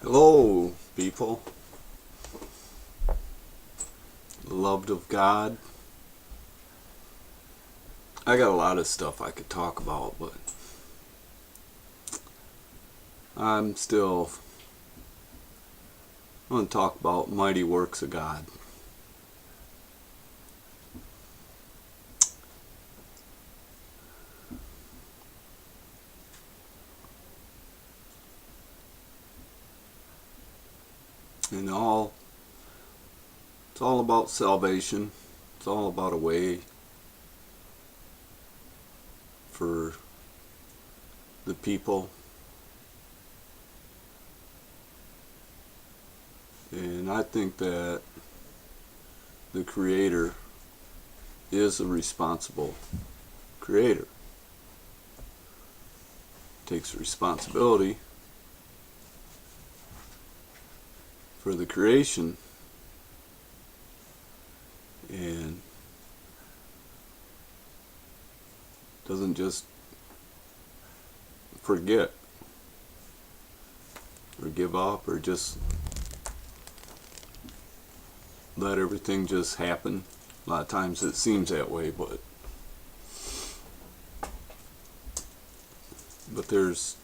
Hello, people, loved of God. I got a lot of stuff I could talk about, but I'm still going to talk about mighty works of God. And it's all about salvation. It's all about a way for the people. And I think that the Creator is a responsible Creator. Takes responsibility for the creation and doesn't just forget or give up or just let everything just happen. A lot of times it seems that way, but there's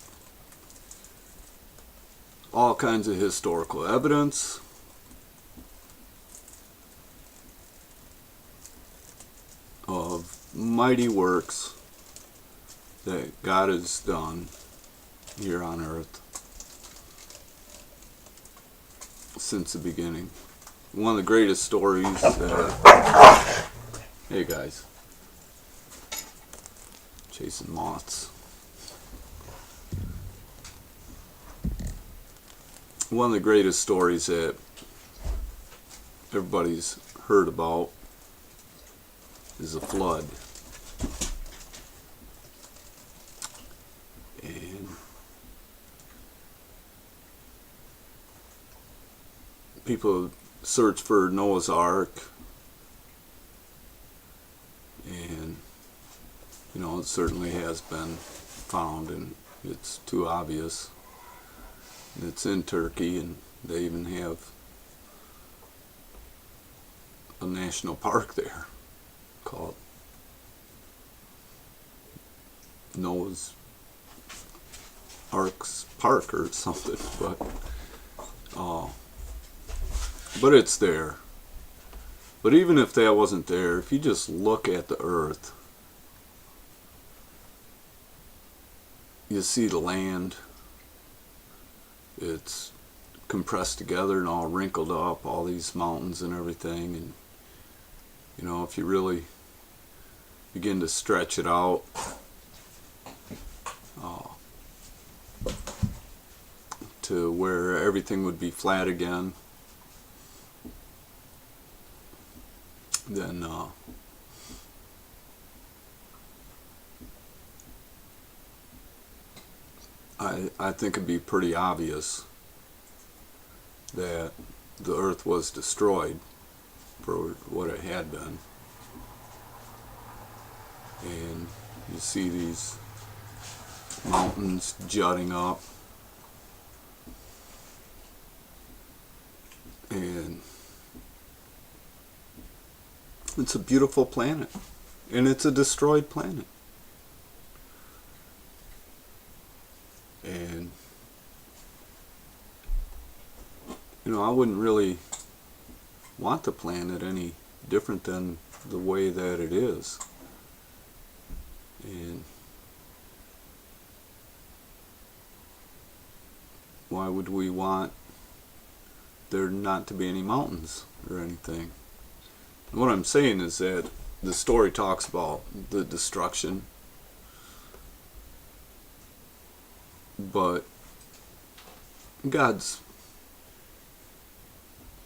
all kinds of historical evidence of mighty works that God has done here on earth since the beginning. One of the greatest stories that, hey guys, chasing moths. One of the greatest stories that everybody's heard about is the flood. And people search for Noah's Ark, and it certainly has been found, and it's too obvious. It's in Turkey, and they even have a national park there called Noah's Ark's Park or something, but it's there. But even if that wasn't there, if you just look at the earth, you see the land. It's compressed together and all wrinkled up, all these mountains and everything. And if you really begin to stretch it out, to where everything would be flat again, then I think it'd be pretty obvious that the earth was destroyed for what it had been. And you see these mountains jutting up, and it's a beautiful planet, and it's a destroyed planet. And I wouldn't really want the planet any different than the way that it is. And why would we want there not to be any mountains or anything? And what I'm saying is that the story talks about the destruction, but God's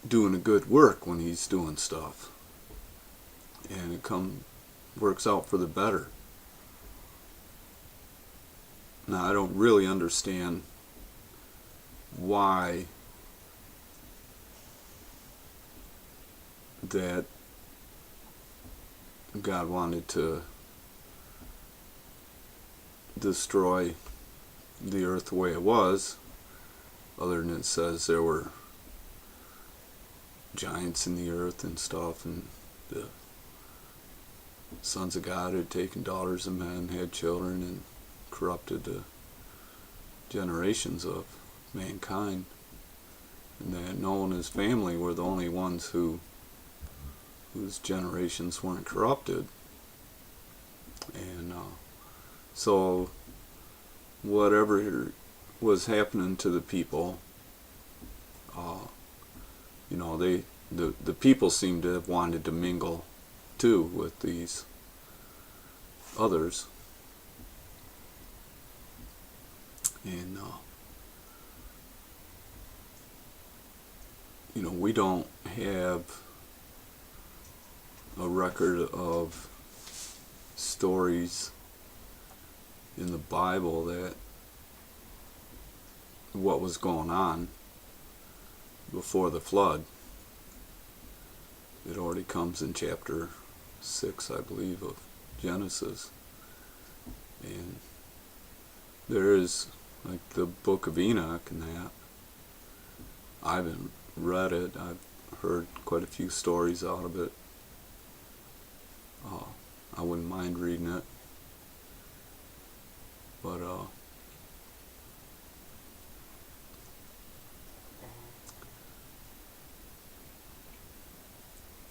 doing a good work when he's doing stuff, and it works out for the better. Now, I don't really understand why that God wanted to destroy the earth the way it was, other than it says there were giants in the earth and stuff, and the sons of God had taken daughters of men, had children, and corrupted the generations of mankind, and that Noah and his family were the only ones whose generations weren't corrupted. And so whatever was happening to the people, the people seemed to have wanted to mingle too with these others. And we don't have a record of stories in the Bible that what was going on before the flood. It already comes in chapter 6, I believe, of Genesis. And there is, like, the book of Enoch and that. I haven't read it. I've heard quite a few stories out of it. I wouldn't mind reading it. But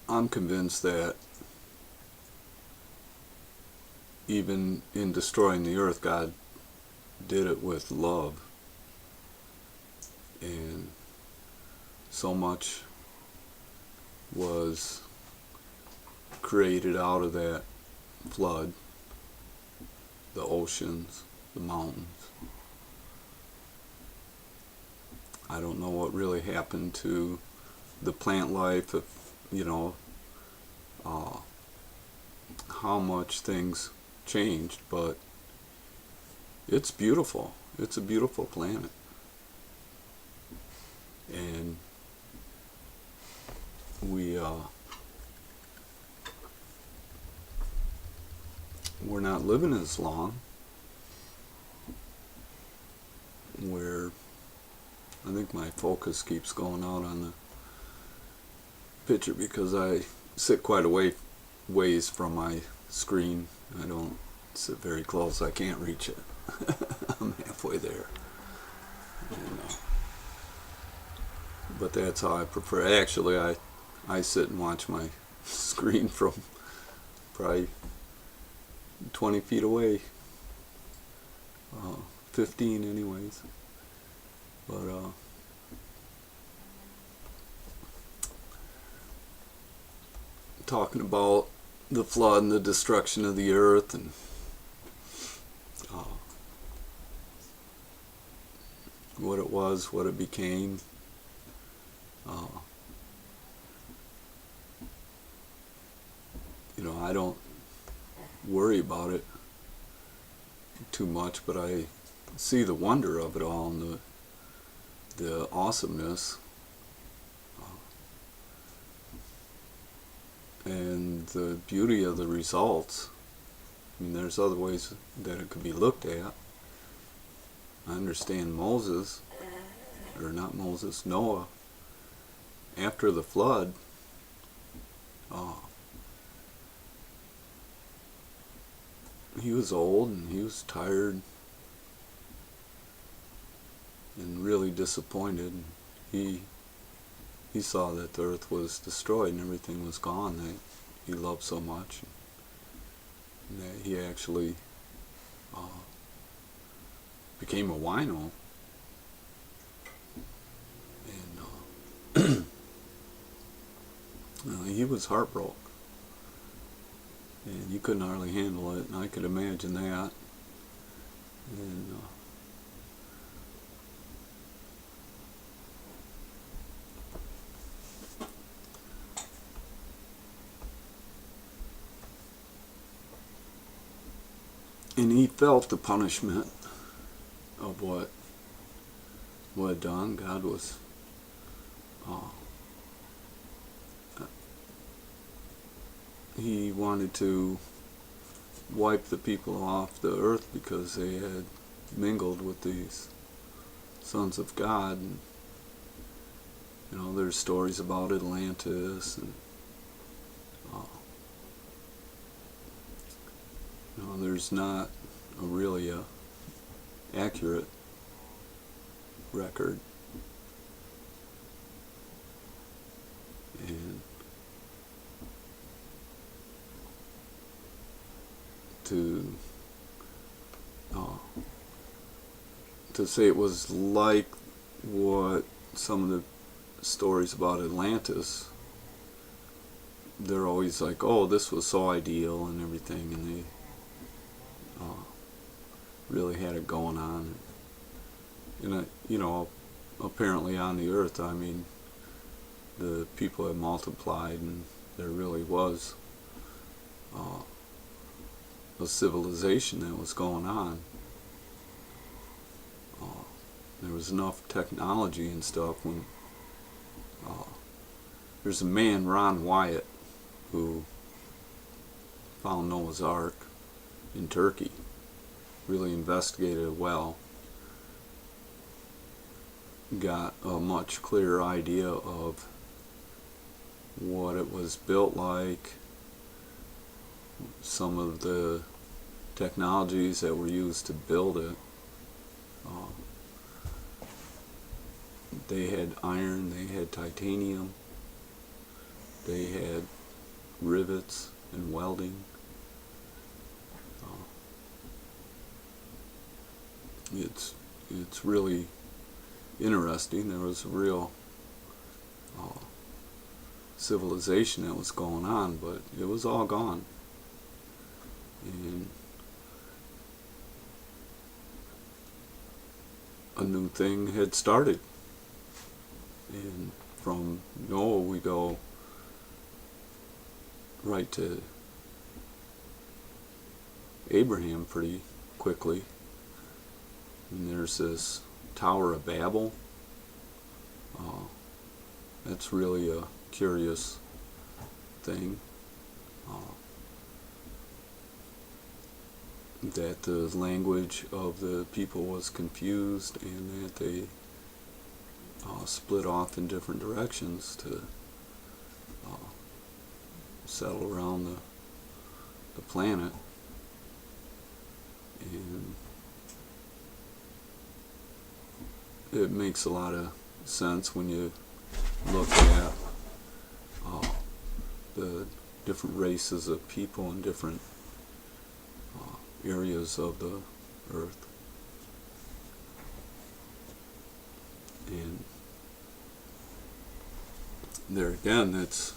I'm convinced that even in destroying the earth, God did it with love. And so much was created out of that flood: the oceans, the mountains. I don't know what really happened to the plant life, if how much things changed, but it's beautiful. It's a beautiful planet. And we're not living as long. I think my focus keeps going out on the picture because I sit quite a ways from my screen. I don't sit very close. I can't reach it. I'm halfway there. But that's how I prefer. Actually, I sit and watch my screen from probably 20 feet away. 15 anyways. But talking about the flood and the destruction of the earth, and what it was, what it became. I don't worry about it too much, but I see the wonder of it all and the awesomeness, and the beauty of the results. I mean, there's other ways that it could be looked at. I understand Noah, after the flood, he was old and he was tired and really disappointed. He saw that the earth was destroyed and everything was gone that he loved so much, and that he actually became a wino. And he was heartbroken, and you couldn't hardly handle it, and I could imagine that. And he felt the punishment of what had done. God was he wanted to wipe the people off the earth because they had mingled with these sons of God. And, there's stories about Atlantis, and there's not really a accurate record. And to say it was like what some of the stories about Atlantis, they're always like, oh, this was so ideal and everything, and they really had it going on. And apparently on the earth, I mean, the people had multiplied, and there really was a civilization that was going on. There was enough technology and stuff. When there's a man, Ron Wyatt, who found Noah's Ark in Turkey, really investigated it well, got a much clearer idea of what it was built like, some of the technologies that were used to build it. They had iron, they had titanium, they had rivets and welding. It's really interesting. There was a real civilization that was going on, but it was all gone. And a new thing had started. And from Noah we go right to Abraham pretty quickly. And there's this Tower of Babel. That's really a curious thing. That the language of the people was confused, and that they split off in different directions to settle around the planet. And it makes a lot of sense when you look at the different races of people in different areas of the earth. And there again, it's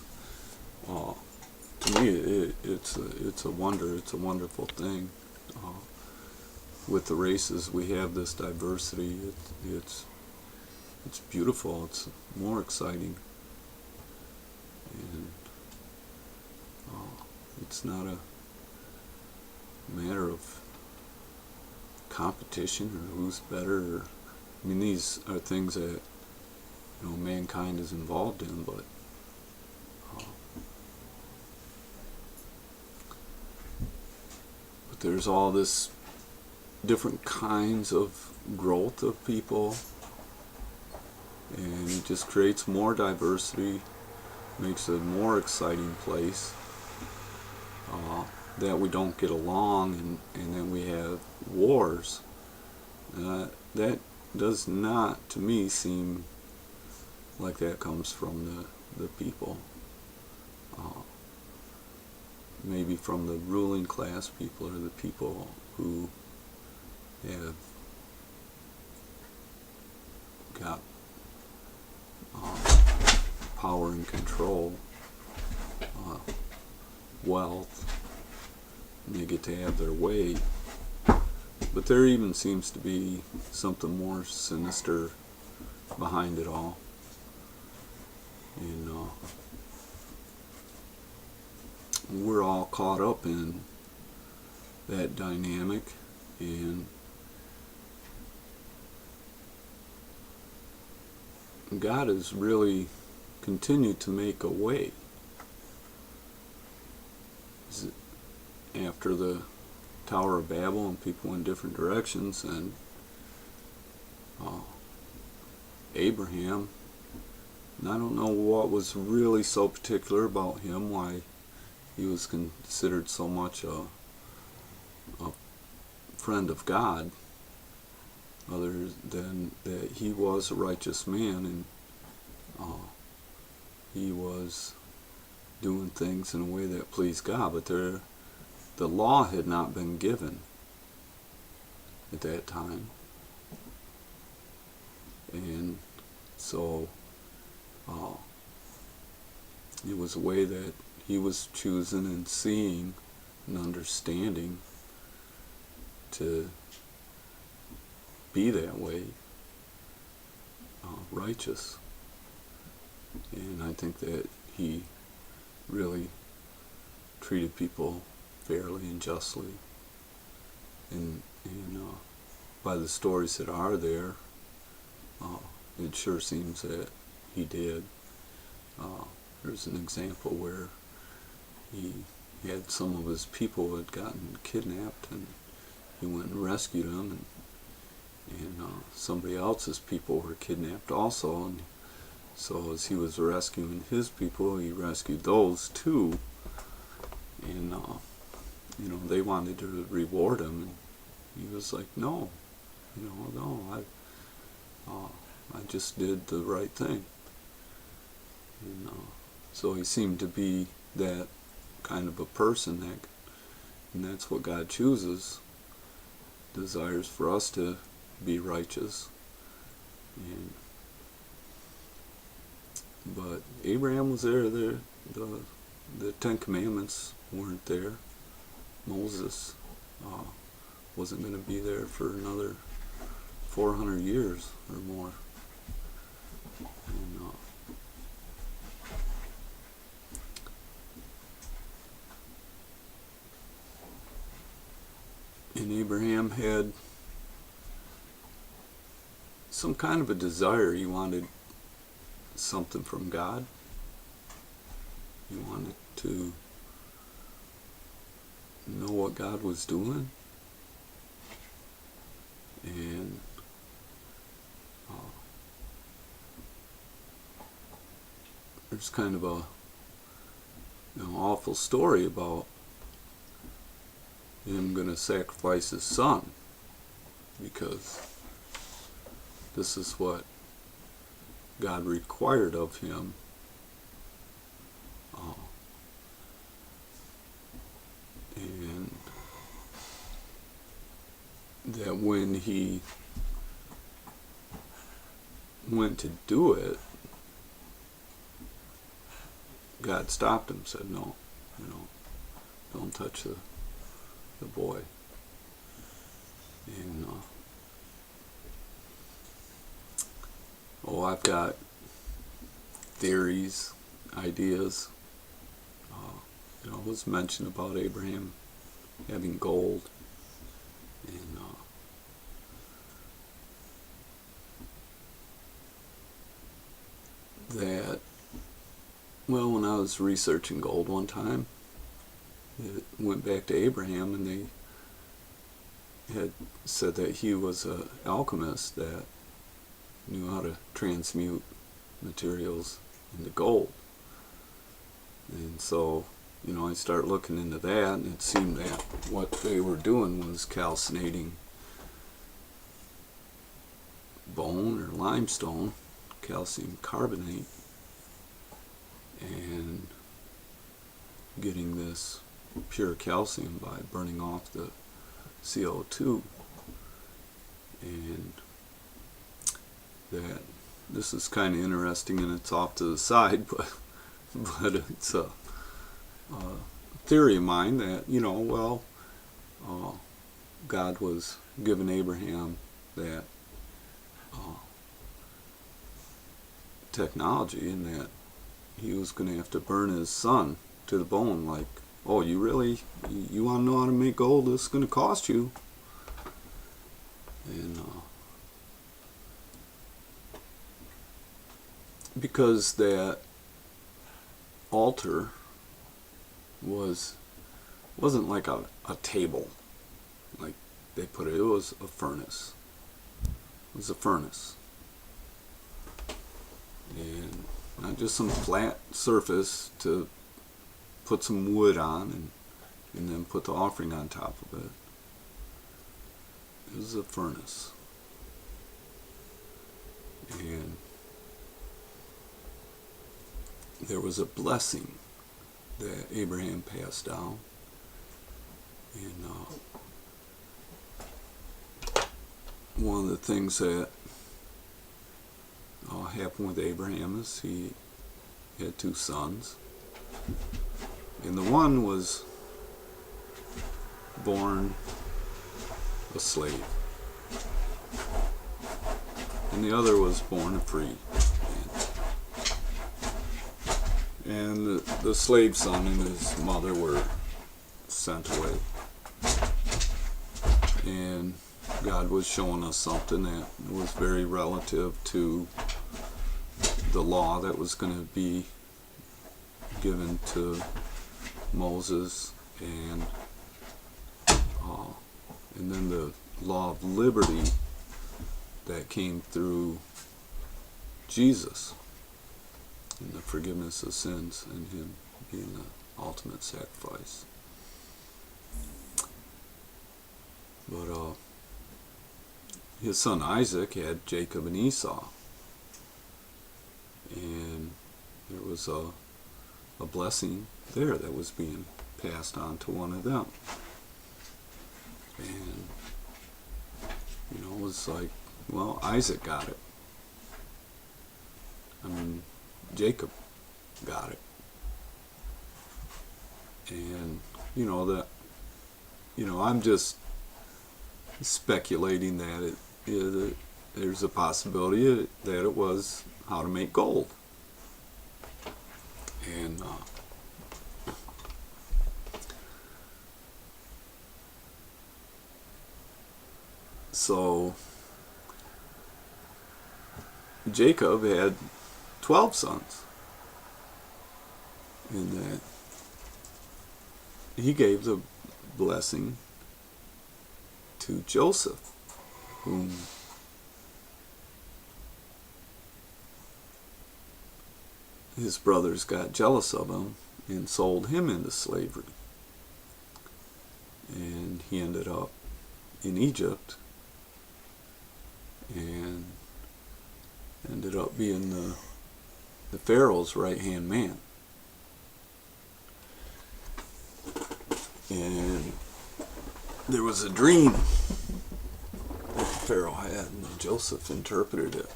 to me it's a wonder. It's a wonderful thing. With the races, we have this diversity. It's beautiful. It's more exciting, and it's not a matter of competition or who's better. I mean, these are things that mankind is involved in, but there's all this different kinds of growth of people, and it just creates more diversity, makes it a more exciting place. That we don't get along, and then we have wars. That does not, to me, seem like that comes from the people. Maybe from the ruling class people, or the people who have got power and control, wealth, and they get to have their way. But there even seems to be something more sinister behind it all. And we're all caught up in that dynamic, and God has really continued to make a way. After the Tower of Babel and people in different directions, and Abraham. And I don't know what was really so particular about him, why he was considered so much a friend of God, other than that he was a righteous man, and he was doing things in a way that pleased God, but the law had not been given at that time. And so it was a way that he was choosing and seeing and understanding to be that way, righteous. And I think that he really treated people fairly and justly. And by the stories that are there, it sure seems that he did. There's an example where he had some of his people who had gotten kidnapped, and he went and rescued them, and somebody else's people were kidnapped also, and so as he was rescuing his people, he rescued those too, and they wanted to reward him, and he was like, no, I just did the right thing. And so he seemed to be that kind of a person, and that's what God chooses, desires for us to be righteous. But Abraham was there. The Ten Commandments weren't there. Moses wasn't going to be there for another 400 years or more. And Abraham had some kind of a desire. He wanted something from God. He wanted to know what God was doing. And there's kind of a awful story about him going to sacrifice his son, because this is what God required of him. And that when he went to do it, God stopped him, said, no, don't touch the boy. And I've got theories, ideas. It was mentioned about Abraham having gold, and that, well, when I was researching gold one time, it went back to Abraham, and they had said that he was an alchemist that knew how to transmute materials into gold. And so, I started looking into that, and it seemed that what they were doing was calcinating bone or limestone, calcium carbonate, and getting this pure calcium by burning off the CO2. And that this is kind of interesting, and it's off to the side, but it's a theory of mine that God was giving Abraham that technology, and that he was going to have to burn his son to the bone. Like, oh, you want to know how to make gold? This is going to cost you. And because that altar wasn't like a table, like they put it. It was a furnace. It was a furnace. and not just some flat surface to put some wood on and then put the offering on top of it. It was a furnace. And there was a blessing that Abraham passed down. And one of the things that happened with Abraham is he had 2 sons. And the one was born a slave. And the other was born a free man. And the slave son and his mother were sent away. And God was showing us something that was very relative to the law that was going to be given to Moses, and then the law of liberty that came through Jesus and the forgiveness of sins and him being the ultimate sacrifice. But his son Isaac had Jacob and Esau, and there was a blessing there that was being passed on to one of them. And it was like, well, Isaac got it. I mean, Jacob got it. And I'm just speculating that there's a possibility that it was how to make gold. And so Jacob had 12 sons, and that he gave the blessing to Joseph, whom his brothers got jealous of him and sold him into slavery. And he ended up in Egypt and ended up being the Pharaoh's right-hand man. And there was a dream that Pharaoh had, and Joseph interpreted it.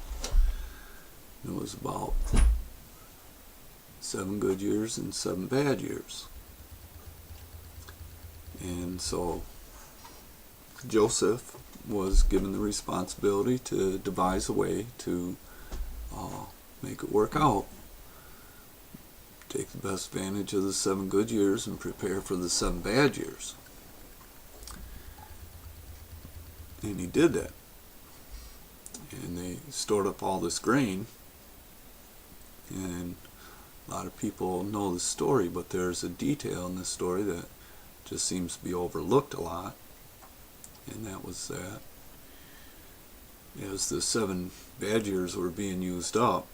It was about 7 good years and 7 bad years. And so Joseph was given the responsibility to devise a way to make it work out. Take the best advantage of the 7 good years and prepare for the 7 bad years. And he did that. And they stored up all this grain. And a lot of people know the story, but there's a detail in this story that just seems to be overlooked a lot. And that was that as the 7 bad years were being used up,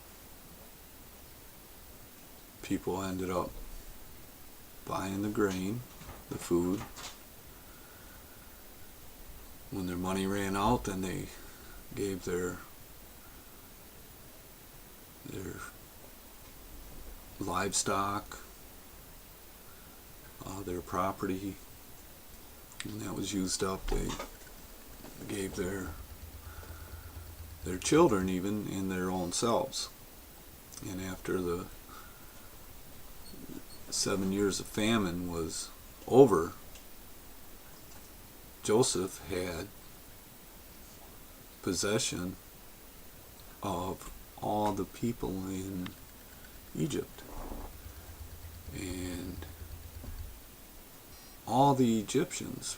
people ended up buying the grain, the food. When their money ran out, then they gave their livestock, their property. When that was used up, they gave their children even and their own selves. And after the 7 years of famine was over, Joseph had possession of all the people in Egypt. And all the Egyptians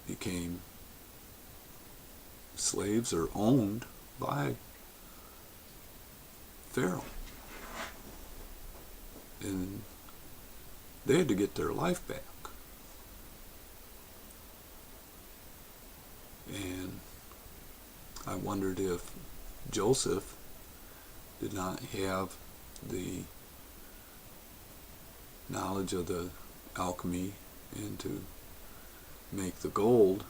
became slaves or owned by Pharaoh. And they had to get their life back. And I wondered if Joseph did not have the knowledge of the alchemy and to make the gold,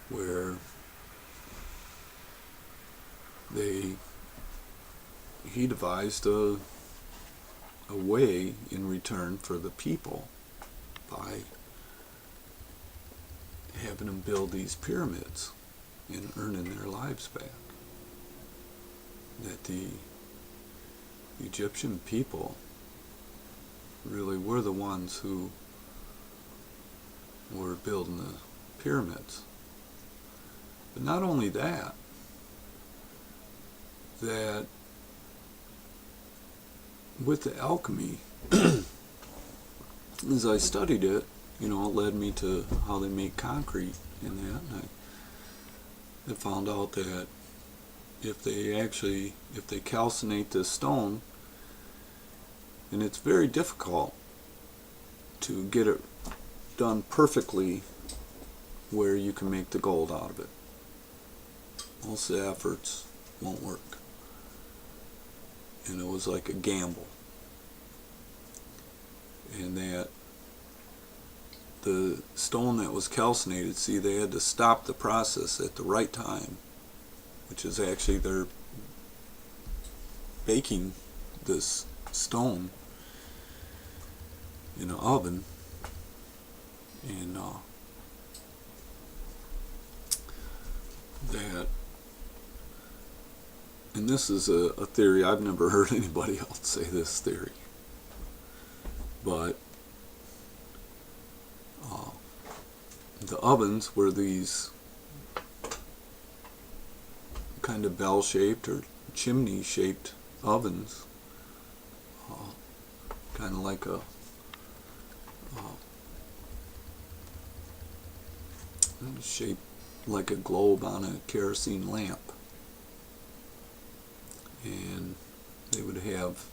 where he devised a way in return for the people by having them build these pyramids and earning their lives back. That the Egyptian people really were the ones who were building the pyramids. But not only that, that with the alchemy, as I studied it, it led me to how they make concrete and that. And I found out that if they calcinate this stone, and it's very difficult to get it done perfectly where you can make the gold out of it. Most of the efforts won't work. And it was like a gamble. And that the stone that was calcinated, they had to stop the process at the right time, which is actually they're baking this stone in an oven, and and this is a theory. I've never heard anybody else say this theory, but the ovens were these kind of bell-shaped or chimney-shaped ovens, kind of like shaped like a globe on a kerosene lamp. And they would have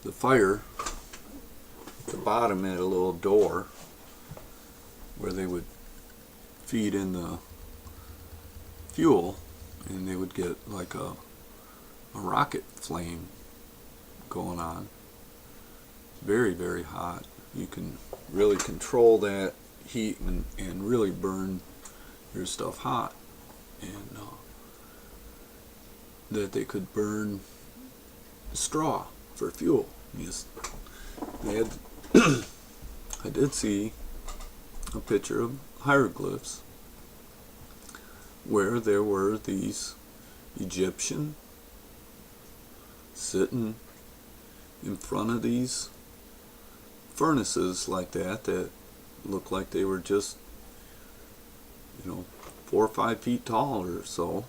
the fire at the bottom at a little door where they would feed in the fuel, and they would get like a rocket flame going on. Very, very hot. You can really control that heat and really burn your stuff hot. And that they could burn straw for fuel. They had I did see a picture of hieroglyphs where there were these Egyptian sitting in front of these furnaces like that looked like they were just 4 or 5 feet tall or so,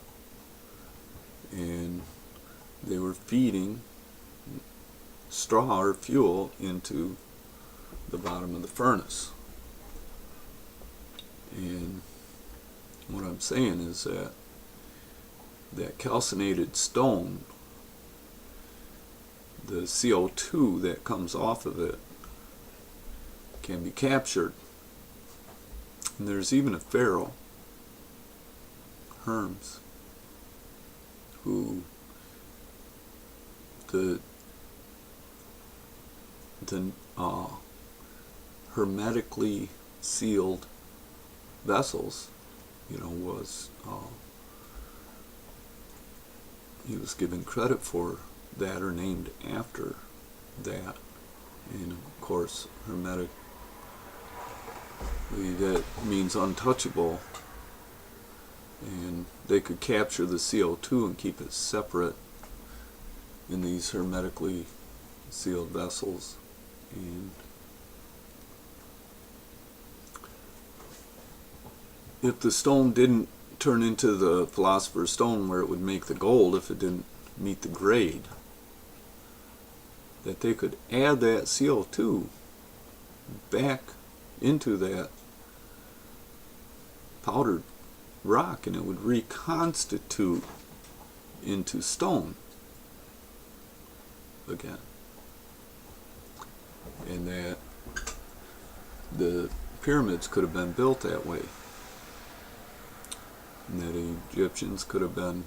and they were feeding straw or fuel into the bottom of the furnace. And what I'm saying is that calcinated stone, the CO2 that comes off of it can be captured. And there's even a pharaoh, Hermes, who the hermetically sealed vessels, was he was given credit for that, or named after that. And of course, hermetic, that means untouchable, and they could capture the CO2 and keep it separate in these hermetically sealed vessels. And if the stone didn't turn into the philosopher's stone where it would make the gold, if it didn't meet the grade, that they could add that CO2 back into that powdered rock, and it would reconstitute into stone again. And that the pyramids could have been built that way, and that Egyptians could have been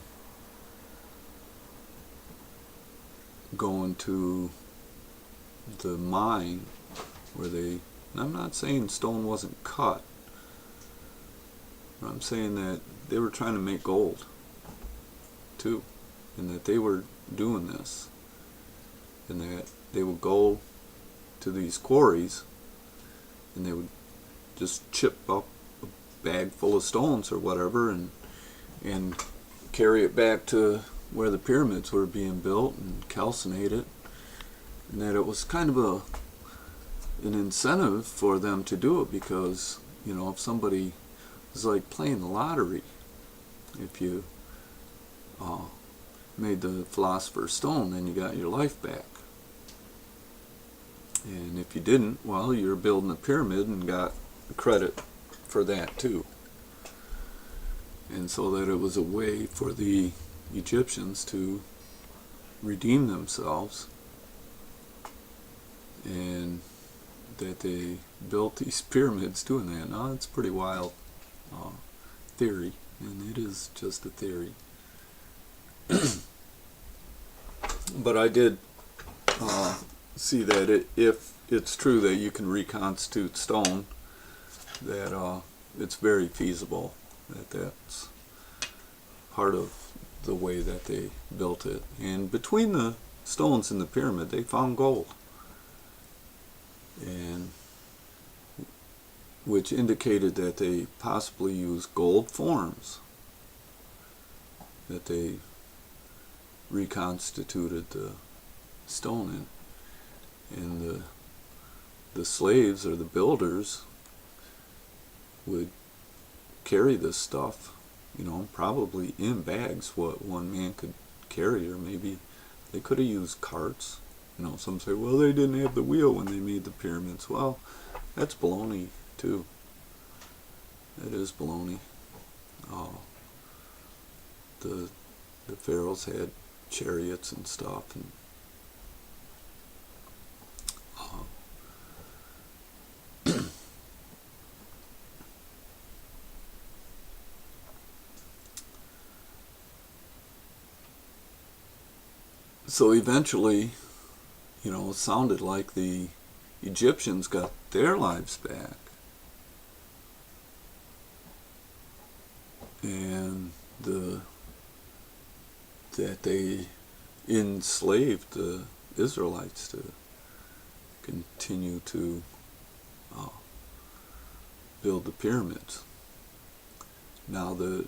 going to the mine where they, and I'm not saying stone wasn't cut, but I'm saying that they were trying to make gold too, and that they were doing this, and that they would go to these quarries and they would just chip up a bag full of stones or whatever, and carry it back to where the pyramids were being built and calcinate it, and that it was kind of an incentive for them to do it, because if somebody was like playing the lottery, if you made the philosopher's stone, then you got your life back. And if you didn't, well, you're building a pyramid and got credit for that too. And so that it was a way for the Egyptians to redeem themselves, and that they built these pyramids doing that. Now, it's a pretty wild theory, and it is just a theory. But I did see that if it's true that you can reconstitute stone, that it's very feasible that that's part of the way that they built it. And between the stones in the pyramid, they found gold, and which indicated that they possibly used gold forms, that they reconstituted the stone in. And the slaves or the builders would carry this stuff, probably in bags, what one man could carry, or maybe they could have used carts. Some say, well, they didn't have the wheel when they made the pyramids. Well, that's baloney too. That is baloney. The pharaohs had chariots and stuff, and so eventually, it sounded like the Egyptians got their lives back, and that they enslaved the Israelites to continue to build the pyramids. Now, the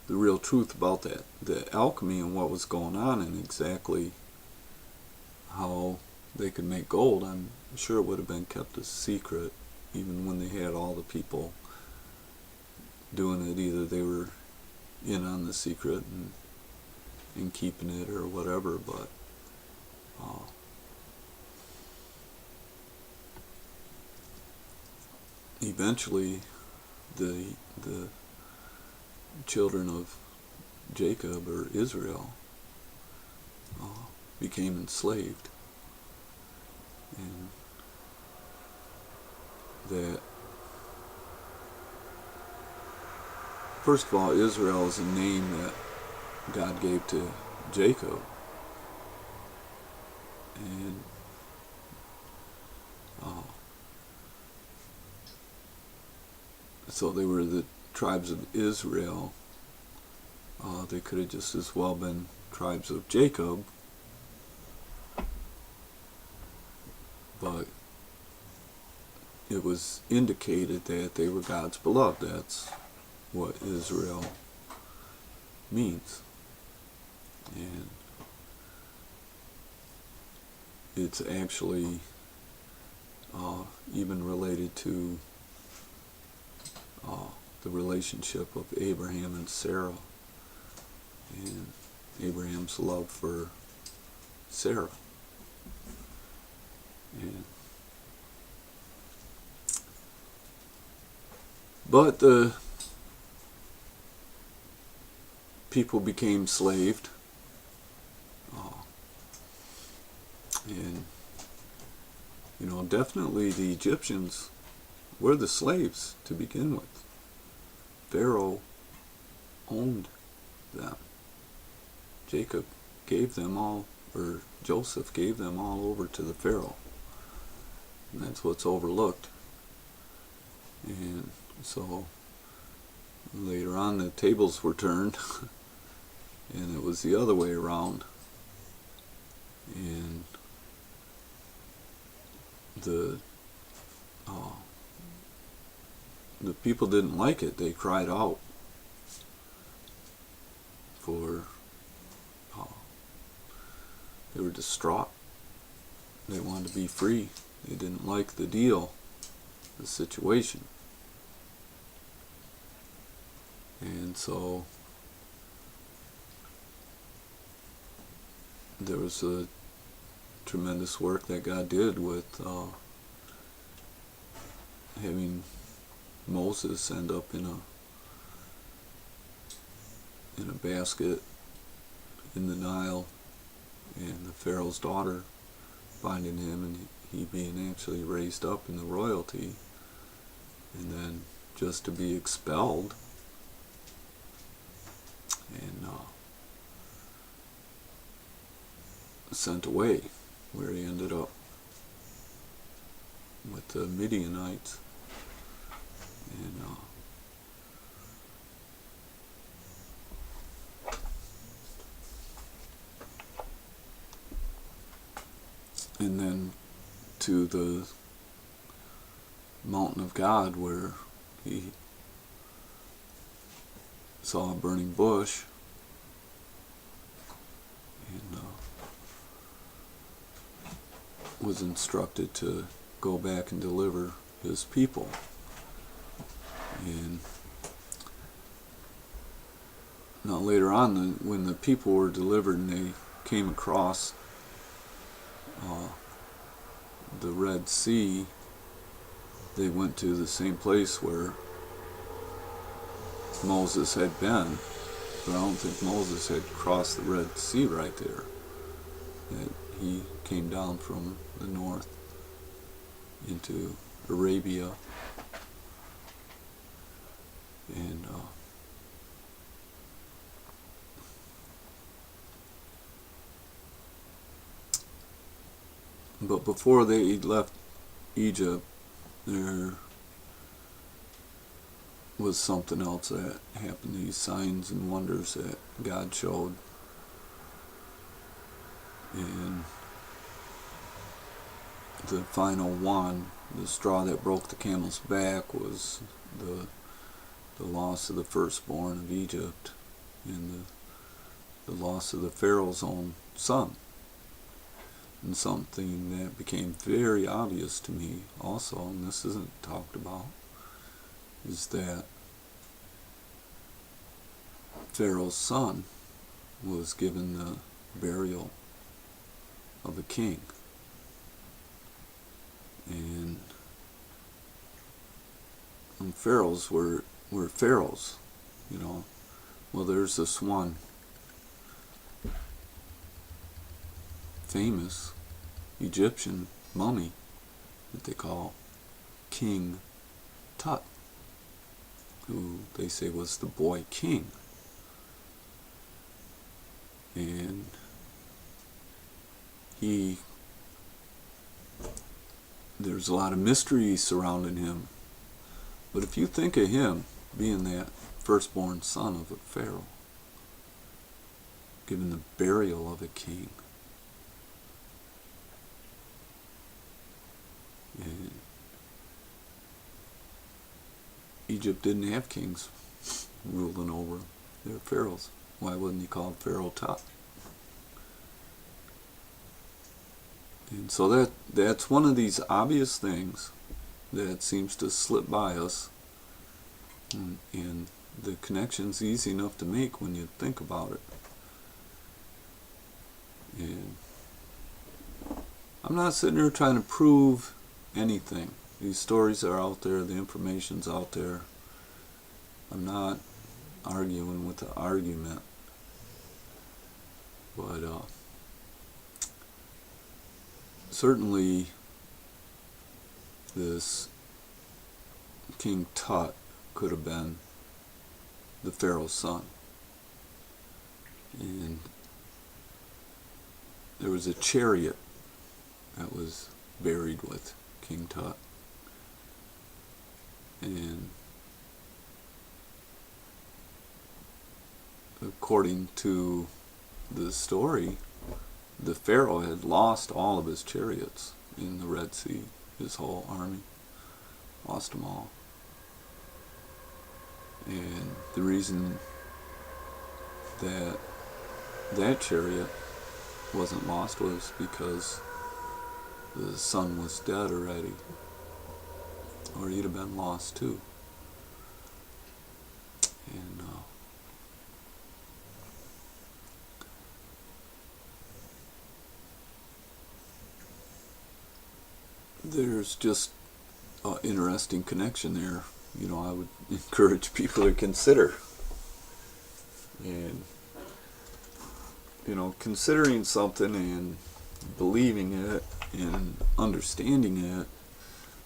real truth about that, the alchemy and what was going on, and exactly how they could make gold, I'm sure it would have been kept a secret, even when they had all the people doing it. Either they were in on the secret and keeping it, or whatever, but eventually the children of Jacob, or Israel, became enslaved, and that, first of all, Israel is a name that God gave to Jacob, and so they were the tribes of Israel. They could have just as well been tribes of Jacob, but it was indicated that they were God's beloved. That's what Israel means. And it's actually even related to the relationship of Abraham and Sarah, and Abraham's love for Sarah. But the people became enslaved, and definitely the Egyptians were the slaves to begin with. Pharaoh owned them. Jacob gave them all or Joseph gave them all over to the Pharaoh. And that's what's overlooked. And so later on the tables were turned and it was the other way around. And the people didn't like it. They cried out for, they were distraught. They wanted to be free. They didn't like the deal, the situation. And so there was a tremendous work that God did with having Moses end up in a basket in the Nile, and the Pharaoh's daughter finding him, and he being actually raised up in the royalty, and then just to be expelled and sent away, where he ended up with the Midianites. And then to the mountain of God, where he saw a burning bush and was instructed to go back and deliver his people. And now later on, when the people were delivered and they came across the Red Sea, they went to the same place where Moses had been, but I don't think Moses had crossed the Red Sea right there. That he came down from the north into Arabia, and but before they left Egypt, there was something else that happened, these signs and wonders that God showed. And the final one, the straw that broke the camel's back, was the loss of the firstborn of Egypt, and the loss of the Pharaoh's own son. And something that became very obvious to me also, and this isn't talked about, is that Pharaoh's son was given the burial of a king. And pharaohs were pharaohs, you know. Well, there's this one famous Egyptian mummy that they call King Tut, who they say was the boy king. And there's a lot of mystery surrounding him. But if you think of him being that firstborn son of a pharaoh, given the burial of a king, and Egypt didn't have kings ruling over their pharaohs. Why wouldn't he call Pharaoh Tut? And so that's one of these obvious things that seems to slip by us, and the connection's easy enough to make when you think about it. And I'm not sitting here trying to prove anything. These stories are out there, the information's out there. I'm not arguing with the argument, but certainly this King Tut could have been the Pharaoh's son. And there was a chariot that was buried with King Tut. And according to the story, the Pharaoh had lost all of his chariots in the Red Sea. His whole army lost them all. And the reason that that chariot wasn't lost was because the son was dead already, or he'd have been lost too. And there's just an interesting connection there. You know, I would encourage people to consider. And, you know, considering something and believing it and understanding it,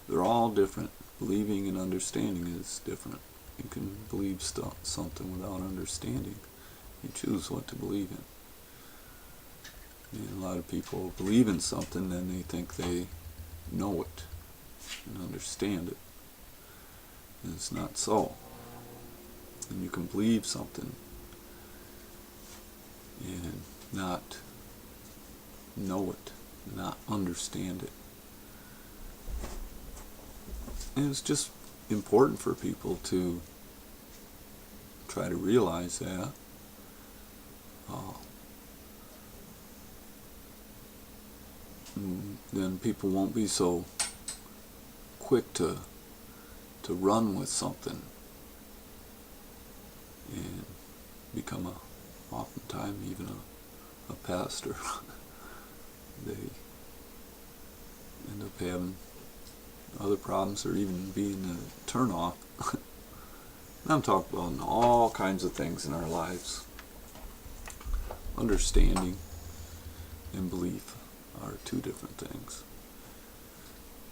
they're all different. Believing and understanding is different. You can believe something without understanding. You choose what to believe in. And a lot of people believe in something and they think they know it and understand it. And it's not so. And you can believe something and not know it, not understand it. And it's just important for people to try to realize that. Then people won't be so quick to run with something and become oftentimes even a pastor. They end up having other problems or even being a turnoff. I'm talking about all kinds of things in our lives. Understanding and belief are two different things.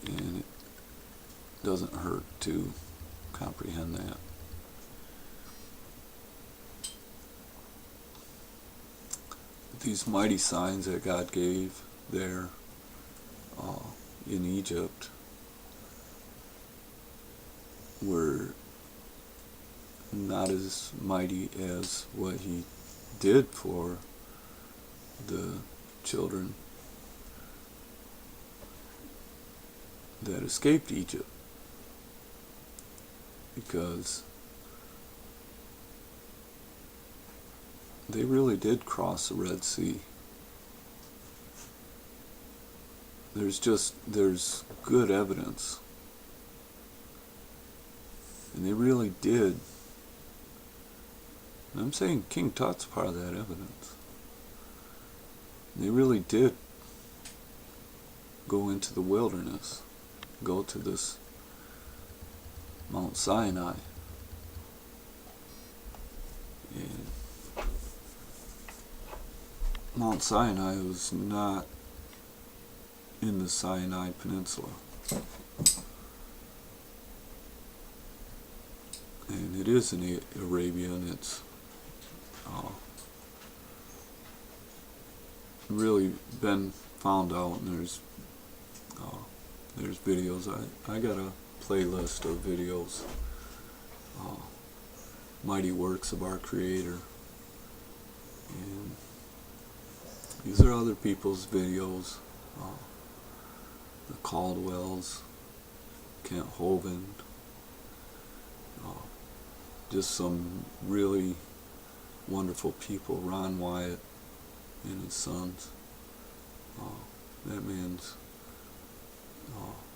And it doesn't hurt to comprehend that. These mighty signs that God gave there in Egypt were not as mighty as what he did for the children that escaped Egypt, because they really did cross the Red Sea. There's good evidence. And they really did. And I'm saying King Tut's part of that evidence. They really did go into the wilderness, go to this Mount Sinai. And Mount Sinai was not in the Sinai Peninsula. And it is in Arabia, and it's really been found out, and there's videos. I got a playlist of videos, Mighty Works of Our Creator, and these are other people's videos, the Caldwells, Kent Hovind, just some really wonderful people, Ron Wyatt and his sons. That man's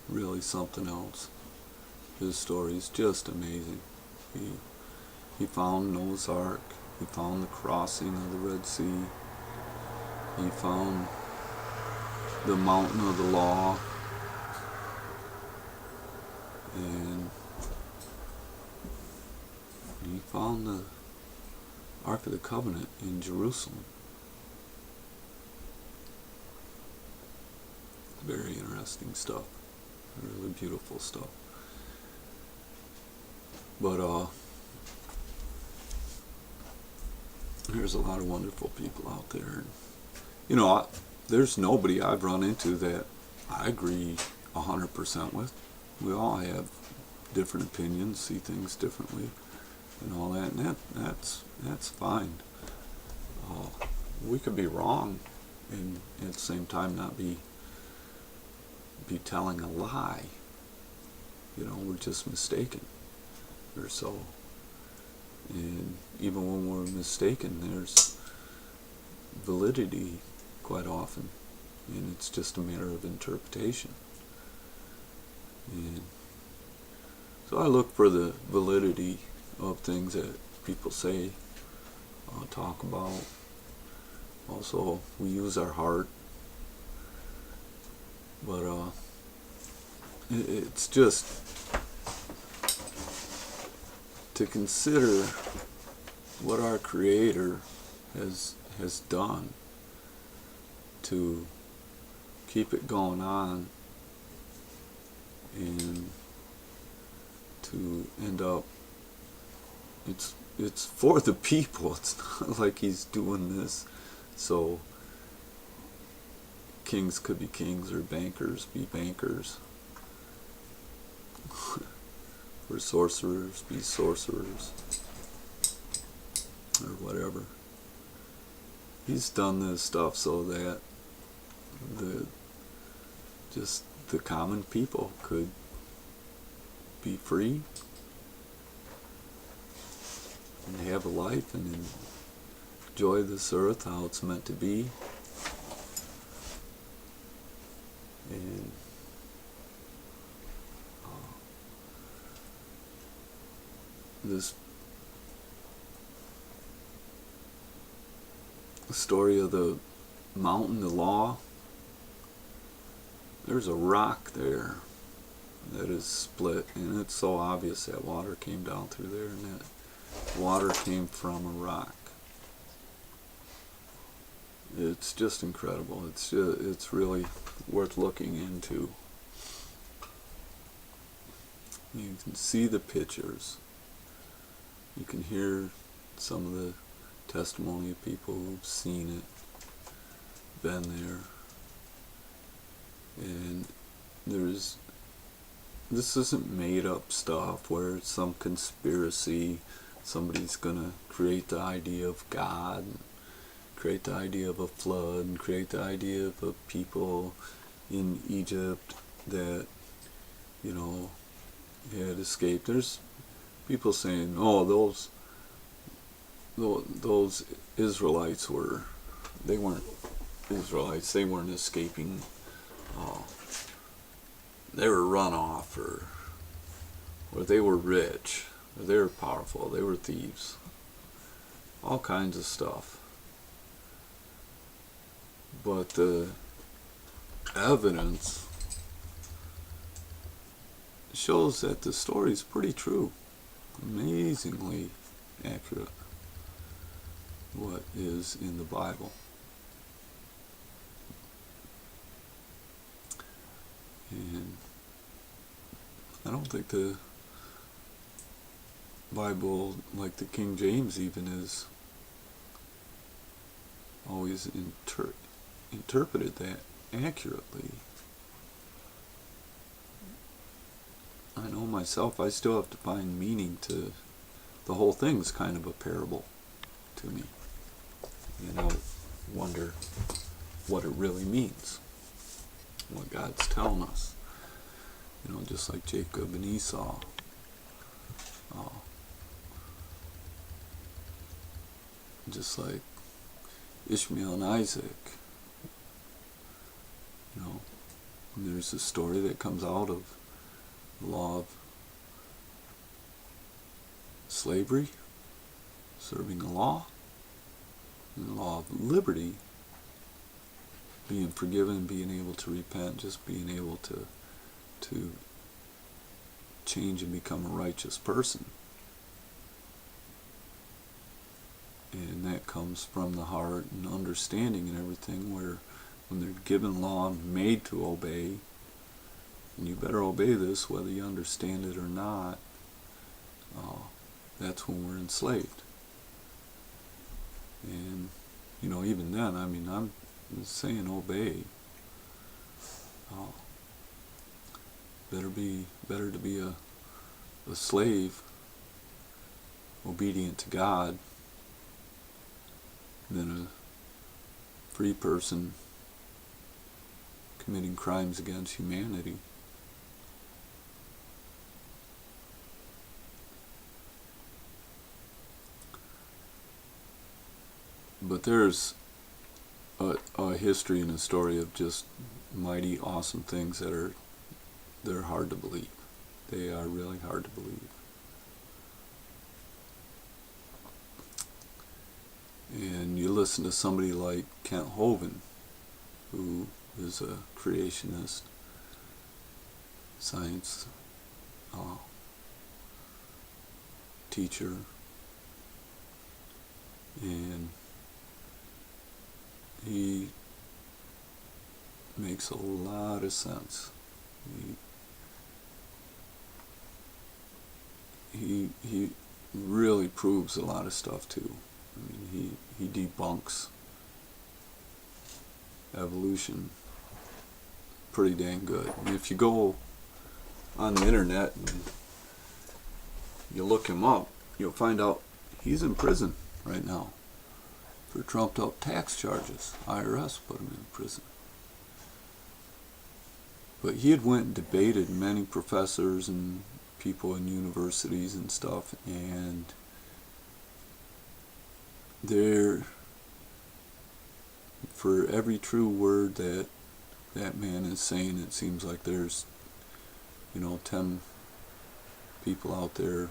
really something else. His story is just amazing. He found Noah's Ark. He found the crossing of the Red Sea. He found the mountain of the law. And he found the Ark of the Covenant in Jerusalem. Very interesting stuff. Really beautiful stuff. But there's a lot of wonderful people out there. You know, there's nobody I've run into that I agree 100% with. We all have different opinions, see things differently, and all that, and that's fine. We could be wrong, and at the same time not be telling a lie. We're just mistaken, or so. And even when we're mistaken, there's validity quite often, and it's just a matter of interpretation. And so I look for the validity of things that people say, talk about. Also, we use our heart, but it's just to consider what our Creator has done to keep it going on, and to end up, it's for the people. It's not like He's doing this so kings could be kings or bankers be bankers, or sorcerers be sorcerers, or whatever. He's done this stuff so that the common people could be free and have a life and enjoy this earth how it's meant to be. And this story of the mountain, the law, there's a rock there that is split, and it's so obvious that water came down through there, and that water came from a rock. It's just incredible. It's really worth looking into. You can see the pictures. You can hear some of the testimony of people who've seen it, been there. And this isn't made up stuff where it's some conspiracy, somebody's gonna create the idea of God, create the idea of a flood, and create the idea of a people in Egypt that, had escaped. There's people saying, oh, those Israelites they weren't Israelites, they weren't escaping. They were run off, or they were rich, or they were powerful, they were thieves. All kinds of stuff. But the evidence shows that the story is pretty true. Amazingly accurate. What is in the Bible. And I don't think the Bible, like the King James even, is always interpreted that accurately. I know myself, I still have to find meaning to the whole thing's kind of a parable to me. And I wonder what it really means, what God's telling us. Just like Jacob and Esau. Just like Ishmael and Isaac. And there's a story that comes out of the law of slavery, serving the law, and the law of liberty, being forgiven, being able to repent, just being able to change and become a righteous person. And that comes from the heart and understanding and everything, where when they're given law and made to obey, and you better obey this whether you understand it or not, that's when we're enslaved. And even then, I'm It's saying obey. Uh, better to be a slave, obedient to God, than a free person committing crimes against humanity. But there's a history and a story of just mighty awesome things they're hard to believe. They are really hard to believe. And you listen to somebody like Kent Hovind, who is a creationist, science teacher, and he makes a lot of sense. He really proves a lot of stuff too. I mean, he debunks evolution pretty dang good. And if you go on the internet and you look him up, you'll find out he's in prison right now for trumped up tax charges. IRS put him in prison. But he had went and debated many professors and people in universities and stuff, and for every true word that that man is saying, it seems like there's 10 people out there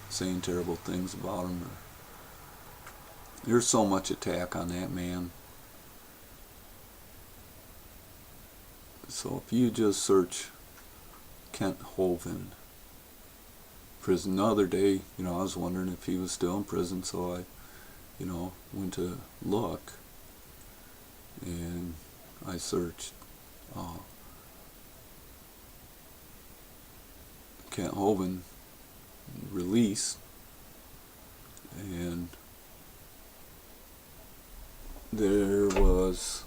saying terrible things about him. There's so much attack on that man. So if you just search Kent Hovind prison, the other day, I was wondering if he was still in prison, so I went to look, and I searched Kent Hovind release, and there was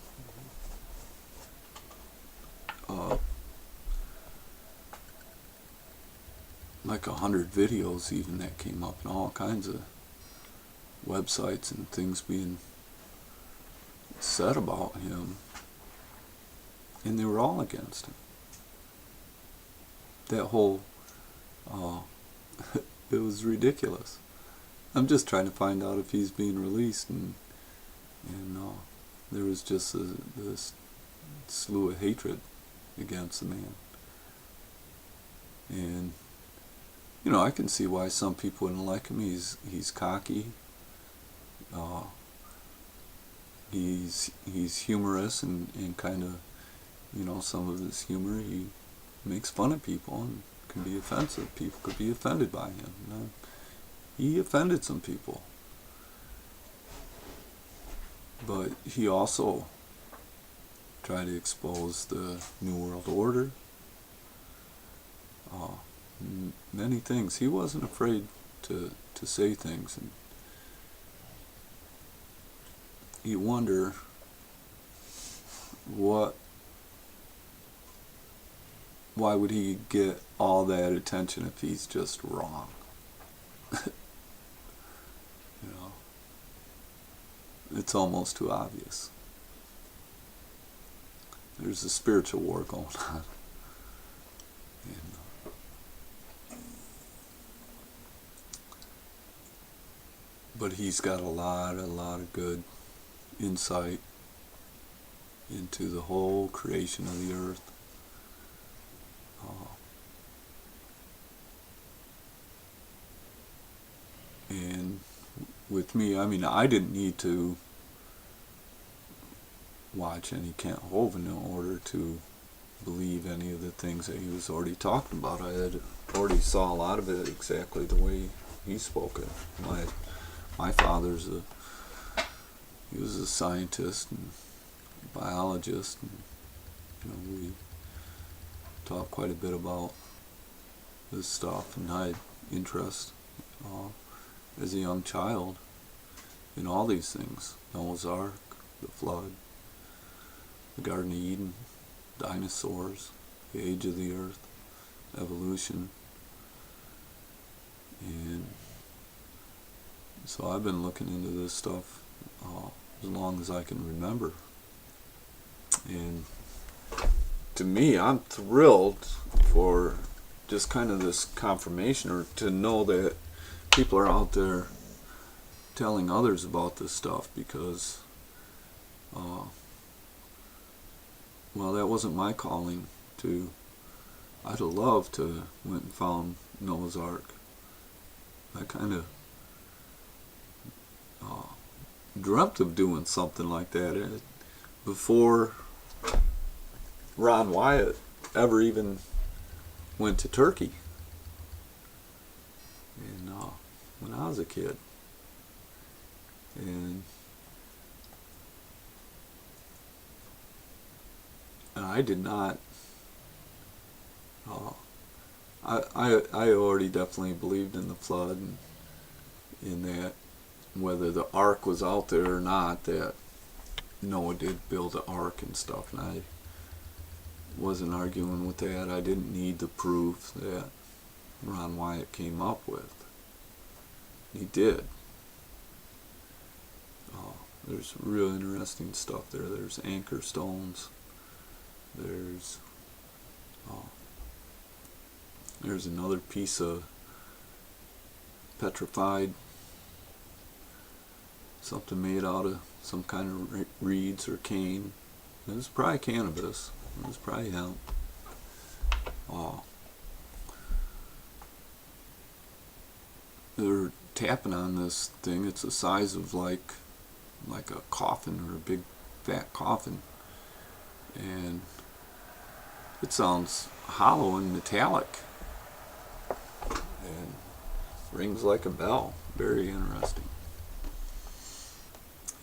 like 100 videos even that came up, and all kinds of websites and things being said about him, and they were all against him. That whole it was ridiculous. I'm just trying to find out if he's being released, and there was just this slew of hatred against the man. And I can see why some people wouldn't like him. He's cocky. He's humorous, and kind of, some of his humor, he makes fun of people and can be offensive. People could be offended by him. He offended some people. But he also tried to expose the New World Order. Many things. He wasn't afraid to say things, and you wonder why would he get all that attention if he's just wrong? It's almost too obvious. There's a spiritual war going on. But he's got a lot of good insight into the whole creation of the earth. And with me, I didn't need to watch any Kent Hovind in order to believe any of the things that he was already talking about. I had already saw a lot of it exactly the way he spoke it. My father's he was a scientist and biologist, and we talked quite a bit about this stuff, and I had interest as a young child in all these things. Noah's Ark, the flood, the Garden of Eden, dinosaurs, the age of the earth, evolution. And so I've been looking into this stuff as long as I can remember. And to me, I'm thrilled for just kind of this confirmation, or to know that people are out there telling others about this stuff, because well, that wasn't my calling to. I'd have loved to went and found Noah's Ark. I kind of dreamt of doing something like that before Ron Wyatt ever even went to Turkey, and when I was a kid. And I did not. I already definitely believed in the flood, and in that whether the ark was out there or not, that Noah did build an ark and stuff, and I wasn't arguing with that. I didn't need the proof that Ron Wyatt came up with. He did. There's real interesting stuff there. There's anchor stones. There's another piece of petrified, something made out of some kind of reeds or cane. It was probably cannabis. It was probably hemp. They're tapping on this thing. It's the size of like a coffin, or a big fat coffin, and it sounds hollow and metallic and rings like a bell. Very interesting.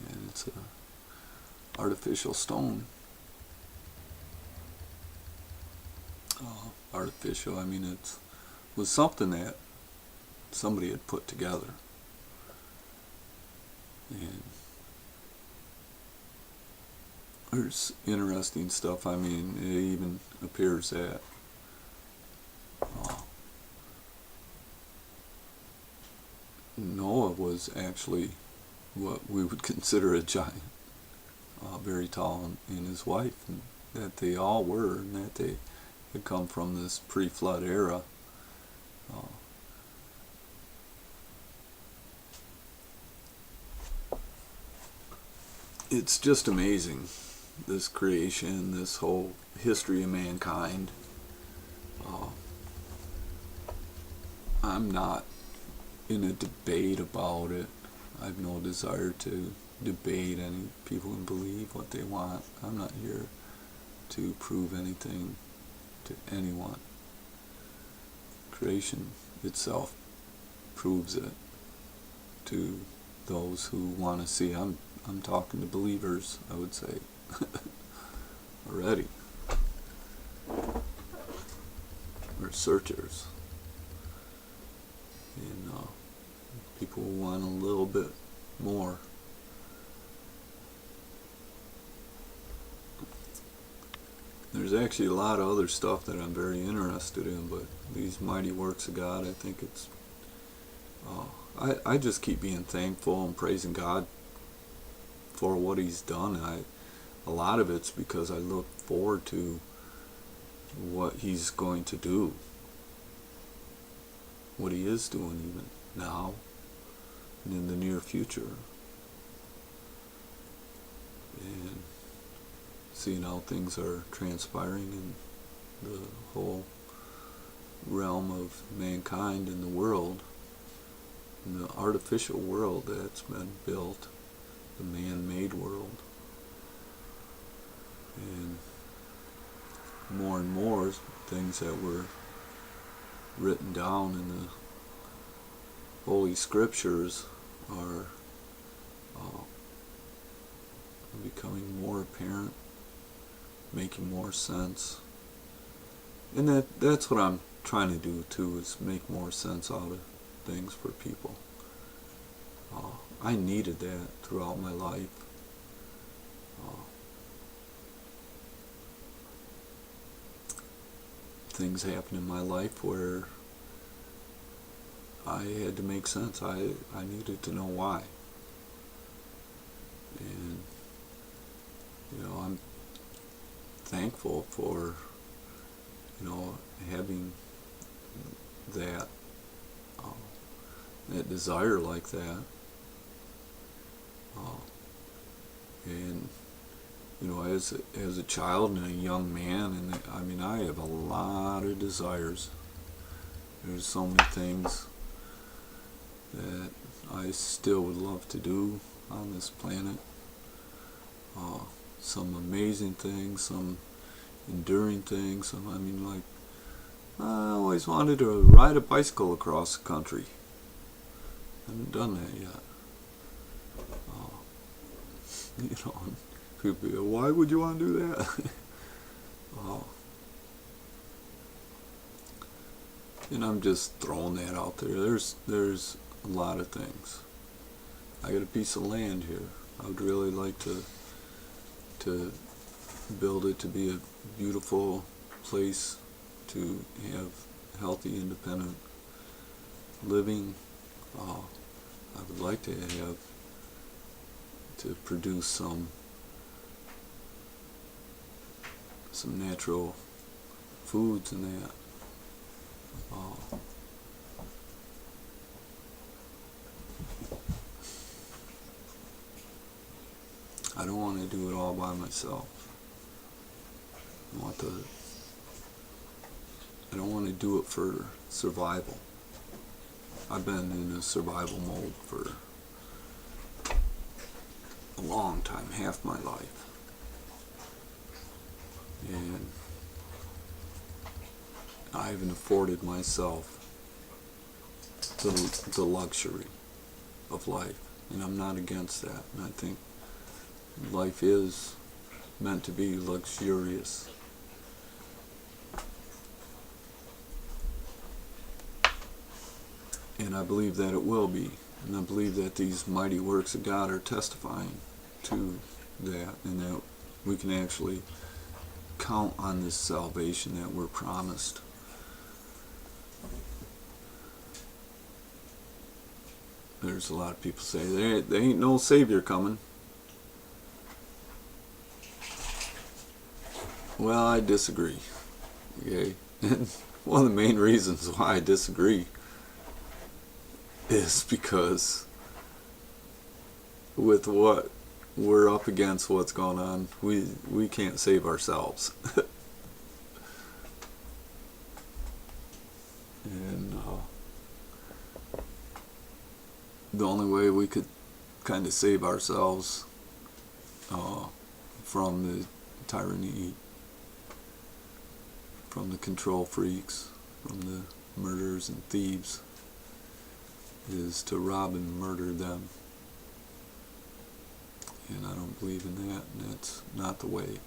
And it's a artificial stone. Artificial, I mean, it was something that somebody had put together. And there's interesting stuff. I mean, it even appears that Noah was actually what we would consider a giant, very tall, and his wife, and that they all were, and that they had come from this pre-flood era. It's just amazing, this creation, this whole history of mankind. I'm not in a debate about it. I have no desire to debate. Any people can believe what they want. I'm not here to prove anything to anyone. Creation itself proves it to those who want to see. I'm talking to believers, I would say, already. Or searchers. And people want a little bit more. There's actually a lot of other stuff that I'm very interested in, but these mighty works of God, I think it's I just keep being thankful and praising God for what He's done. A lot of it's because I look forward to what He's going to do, what He is doing even now and in the near future, and seeing how things are transpiring in the whole realm of mankind in the world, in the artificial world that's been built, the man-made world. And more things that were written down in the Holy Scriptures are becoming more apparent, making more sense. And that's what I'm trying to do too, is make more sense out of things for people. I needed that throughout my life. things happen in my life where I had to make sense. I needed to know why. And, I'm thankful for, having that, that desire like that. And, as a child and a young man, and I have a lot of desires. There's so many things that I still would love to do on this planet. Some amazing things, some enduring things. I always wanted to ride a bicycle across the country. I haven't done that yet. People be, why would you want to do that? And I'm just throwing that out there. There's a lot of things. I got a piece of land here. I would really like to build it to be a beautiful place to have healthy, independent living. I would like to produce some natural foods and that. I don't want to do it all by myself. I don't want to do it for survival. I've been in a survival mode for a long time, half my life. And I haven't afforded myself the luxury of life. And I'm not against that. And I think life is meant to be luxurious. And I believe that it will be. And I believe that these mighty works of God are testifying to that, and that we can actually count on this salvation that we're promised. There's a lot of people say there ain't no Savior coming. Well, I disagree. Okay? And one of the main reasons why I disagree is because with what we're up against, what's going on, we can't save ourselves. And the only way we could kind of save ourselves from the tyranny, from the control freaks, from the murderers and thieves, is to rob and murder them. And I don't believe in that, and that's not the way.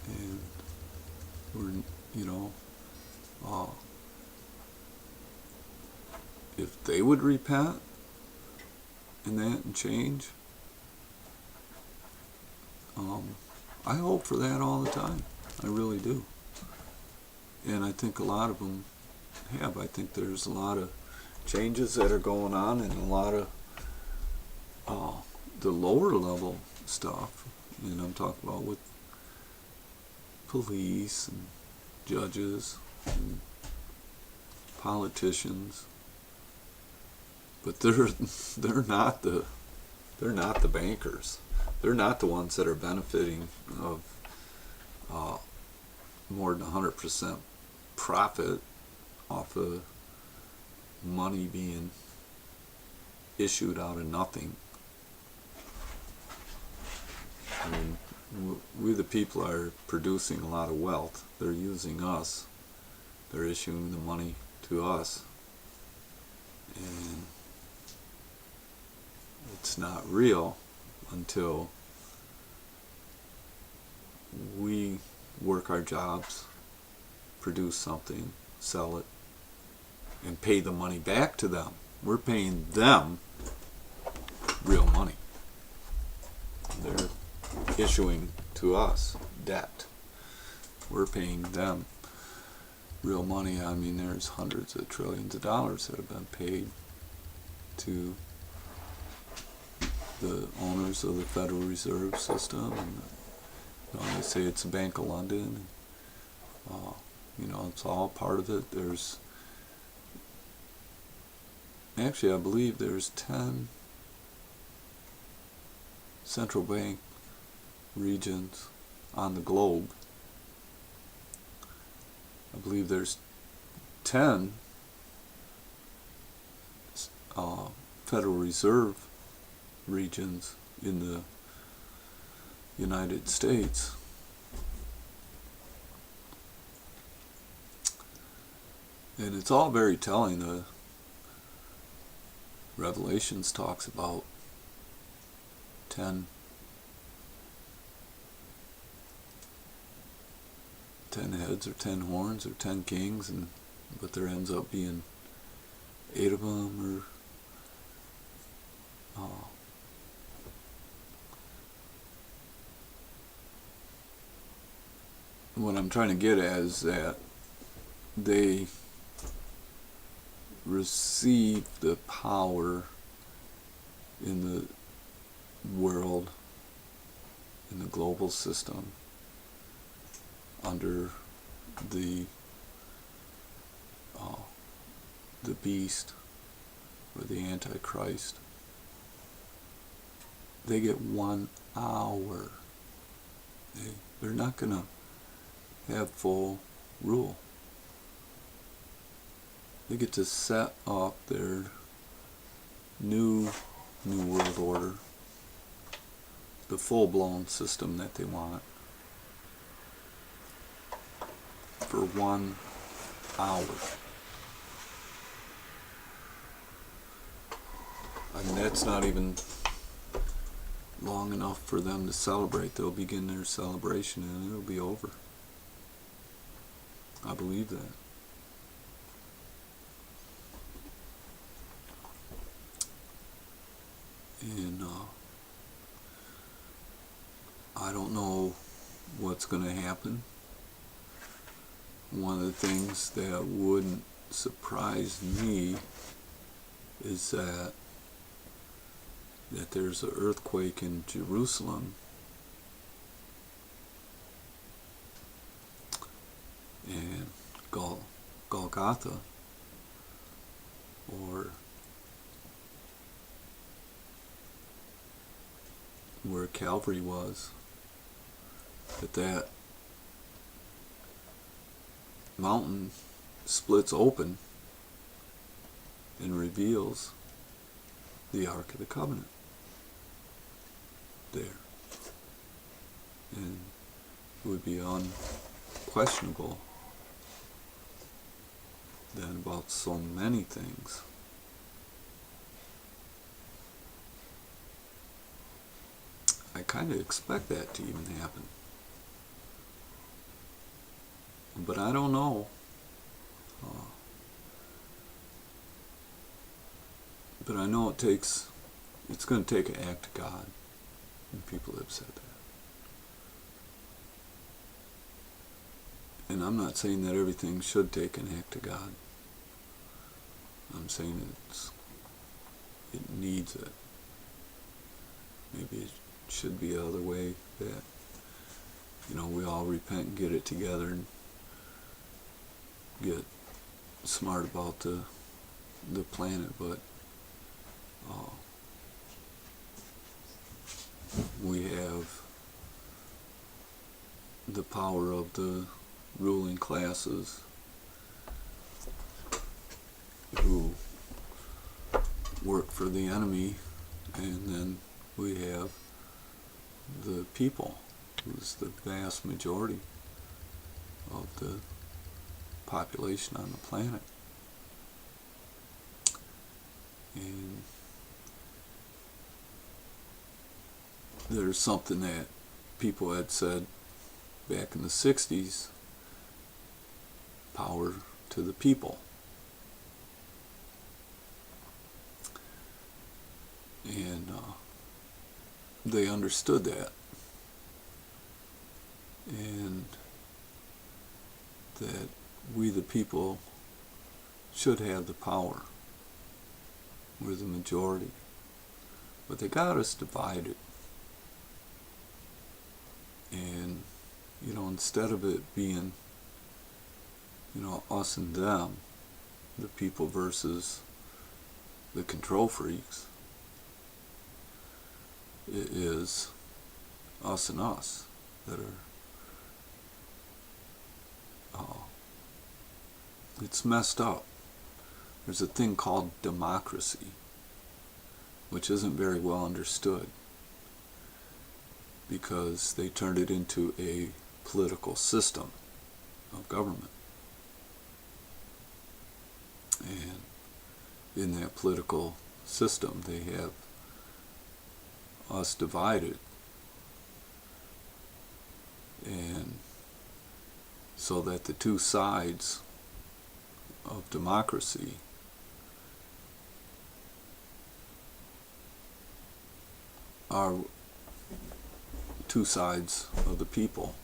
And we're, if they would repent and that and change, I hope for that all the time. I really do. And I think a lot of them have. I think there's a lot of changes that are going on, and a lot of the lower level stuff, and I'm talking about with police and judges and politicians, but they're not the bankers. They're not the ones that are benefiting of more than 100% profit off of money being issued out of nothing. I mean, we the people are producing a lot of wealth. They're using us. They're issuing the money to us. And it's not real until we work our jobs, produce something, sell it, and pay the money back to them. We're paying them real money. They're issuing to us debt. We're paying them real money. I mean, there's hundreds of trillions of dollars that have been paid to the owners of the Federal Reserve System, and they say it's the Bank of London. It's all part of it. Actually, I believe there's 10 central bank regions on the globe. I believe there's 10 Federal Reserve regions in the United States. And it's all very telling. The Revelations talks about 10 heads or 10 horns or 10 kings, but there ends up being 8 of them, or what I'm trying to get at is that they receive the power in the world, in the global system, under the beast or the Antichrist. They get 1 hour. They're not going to have full rule. They get to set up their new world order, the full-blown system that they want, for 1 hour. I mean, that's not even long enough for them to celebrate. They'll begin their celebration and it'll be over. I believe that. And I don't know what's going to happen. One of the things that wouldn't surprise me is that there's an earthquake in Jerusalem, and Golgotha, or where Calvary was, that mountain splits open and reveals the Ark of the Covenant there. And it would be unquestionable then about so many things. I kind of expect that to even happen. But I don't know. But I know it's going to take an act of God. And people have said that. And I'm not saying that everything should take an act of God. I'm saying it needs it. Maybe it should be the other way, that we all repent and get it together and get smart about the planet, but we have the power of the ruling classes who work for the enemy, and then we have the people, who's the vast majority of the population on the planet. And there's something that people had said back in the 60s, power to the people. And they understood that. and that we the people should have the power. We're the majority. But they got us divided. And, instead of it being, us and them, the people versus the control freaks, it is us and us that are, it's messed up. There's a thing called democracy, which isn't very well understood, because they turned it into a political system of government. And in that political system, they have us divided. And so that the two sides of democracy are two sides of the people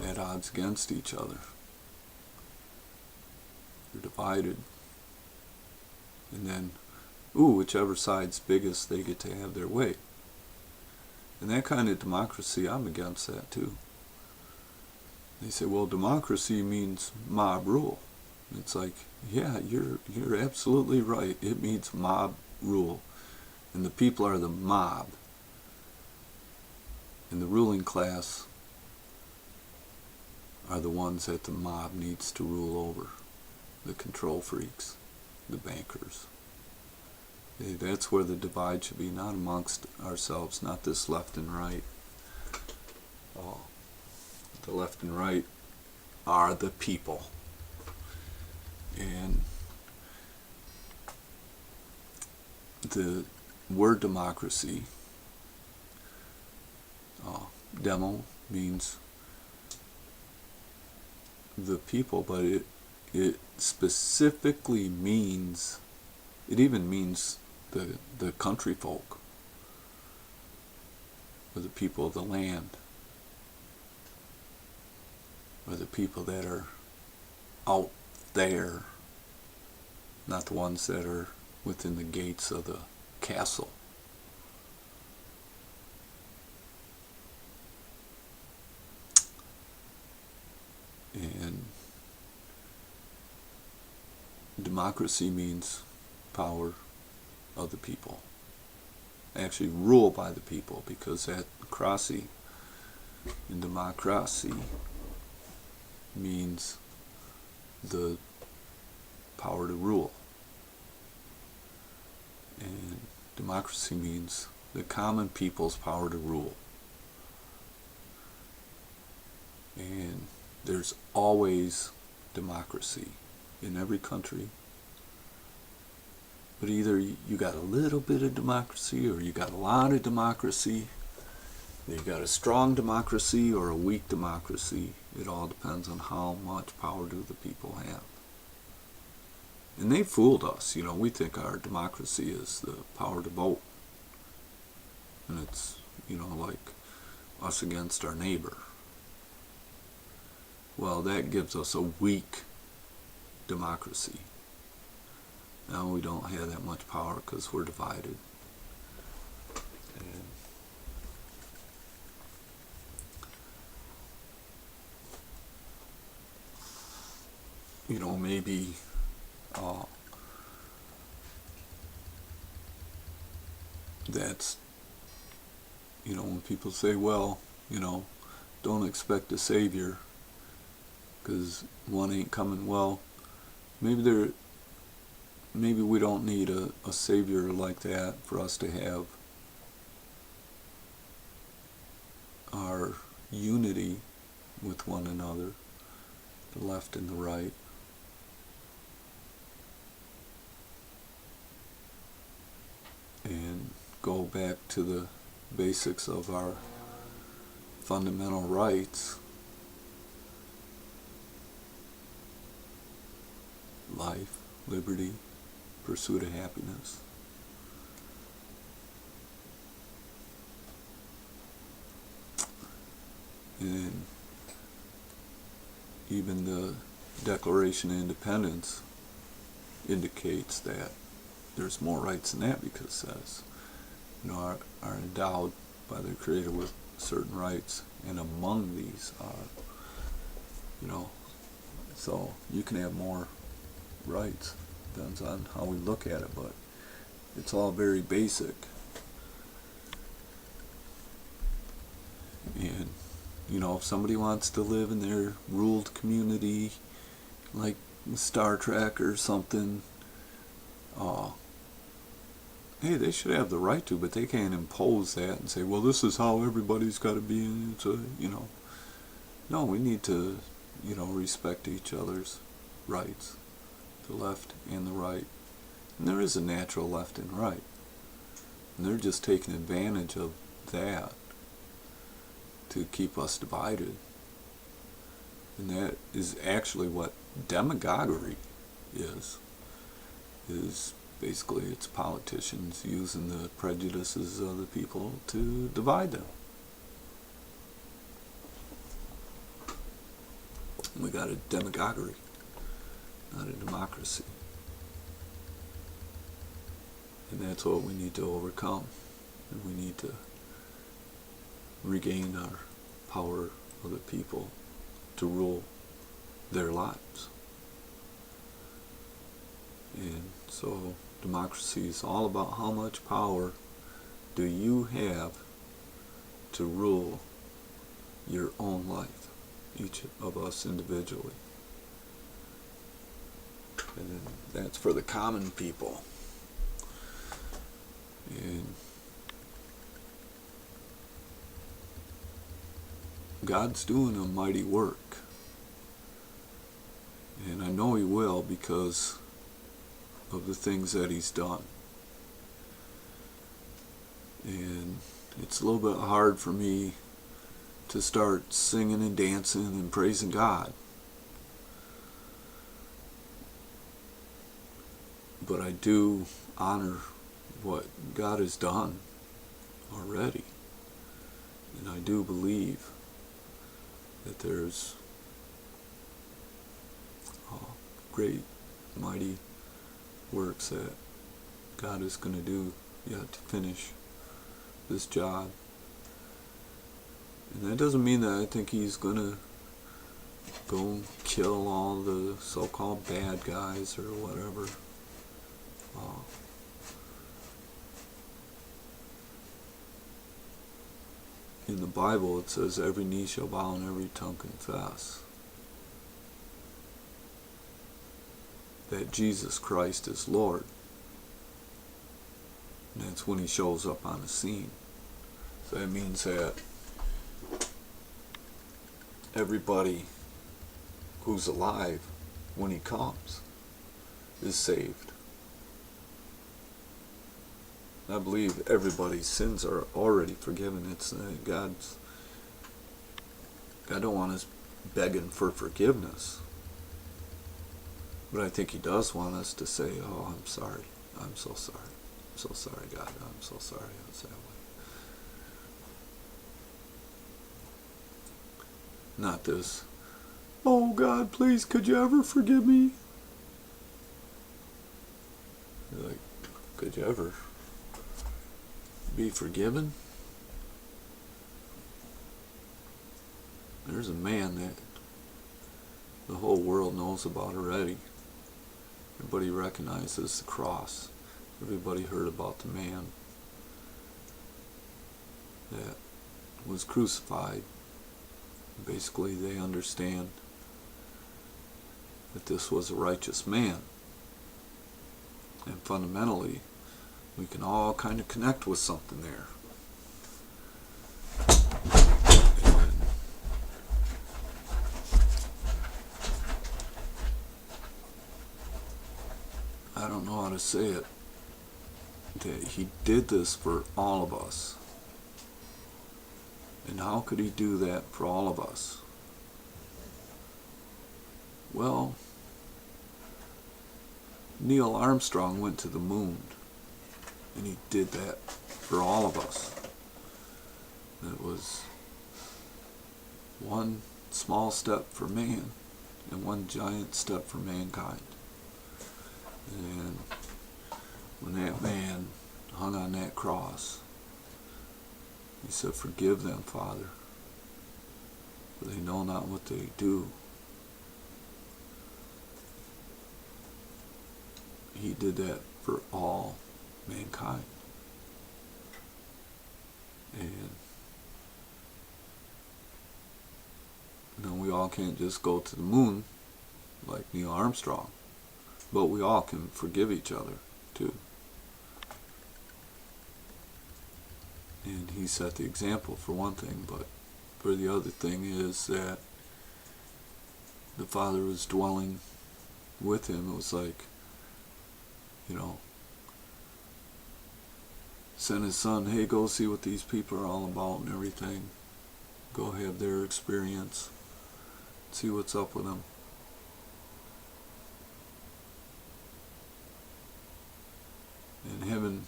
at odds against each other. They're divided. And then, whichever side's biggest, they get to have their way. And that kind of democracy, I'm against that too. They say, well, democracy means mob rule. It's like, yeah, you're absolutely right. It means mob rule. And the people are the mob. And the ruling class are the ones that the mob needs to rule over. The control freaks, the bankers. That's where the divide should be, not amongst ourselves, not this left and right. The left and right are the people. And the word democracy, demo means the people, but it specifically means, it even means the country folk, or the people of the land, or the people that are out there, not the ones that are within the gates of the castle. And democracy means power of the people. Actually, rule by the people, because that cracy in democracy means the power to rule. And democracy means the common people's power to rule. And there's always democracy in every country. But either you got a little bit of democracy, or you got a lot of democracy. You got a strong democracy or a weak democracy. It all depends on how much power do the people have. And they fooled us. We think our democracy is the power to vote. And it's, like us against our neighbor. Well, that gives us a weak democracy. Now we don't have that much power because we're divided. And, maybe that's, when people say, well, don't expect a savior because one ain't coming. Well, maybe we don't need a savior like that for us to have our unity with one another, the left and the right. And go back to the basics of our fundamental rights. Life, liberty, pursuit of happiness. And even the Declaration of Independence indicates that there's more rights than that, because it says, are endowed by their Creator with certain rights, and among these are, so you can have more rights. Depends on how we look at it, but it's all very basic. And if somebody wants to live in their ruled community, like Star Trek or something, hey, they should have the right to, but they can't impose that and say, well, this is how everybody's got to be. And it's no, we need to, respect each other's rights, the left and the right. And there is a natural left and right. And they're just taking advantage of that to keep us divided. And that is actually what demagoguery is basically it's politicians using the prejudices of the people to divide them. We got a demagoguery, not a democracy. And that's what we need to overcome. And we need to regain our power of the people to rule their lives. And so democracy is all about how much power do you have to rule your own life, each of us individually. And then that's for the common people. And God's doing a mighty work. And I know He will, because of the things that He's done. And it's a little bit hard for me to start singing and dancing and praising God. But I do honor what God has done already. And I do believe that there's great, mighty works that God is going to do yet to finish this job. And that doesn't mean that I think He's going to go kill all the so-called bad guys or whatever. In the Bible it says every knee shall bow and every tongue confess that Jesus Christ is Lord. And that's when He shows up on the scene. So that means that everybody who's alive when He comes is saved. I believe everybody's sins are already forgiven. It's God don't want us begging for forgiveness. But I think He does want us to say, oh, I'm sorry. I'm so sorry. I'm so sorry, God. I'm so sorry I was that way. Not this, oh, God, please, could you ever forgive me? You're like, could you ever be forgiven? There's a man that the whole world knows about already. Everybody recognizes the cross. Everybody heard about the man that was crucified. Basically, they understand that this was a righteous man. And fundamentally, we can all kind of connect with something there. And I don't know how to say it, that He did this for all of us. And how could He do that for all of us? Well, Neil Armstrong went to the moon. And he did that for all of us. It was one small step for man and one giant step for mankind. And when that man hung on that cross, he said, "Forgive them, Father, for they know not what they do." He did that for all mankind. And we all can't just go to the moon like Neil Armstrong, but we all can forgive each other too. And he set the example for one thing, but for the other thing is that the Father was dwelling with him. It was like, sent his son, "Hey, go see what these people are all about and everything. Go have their experience. See what's up with them." And having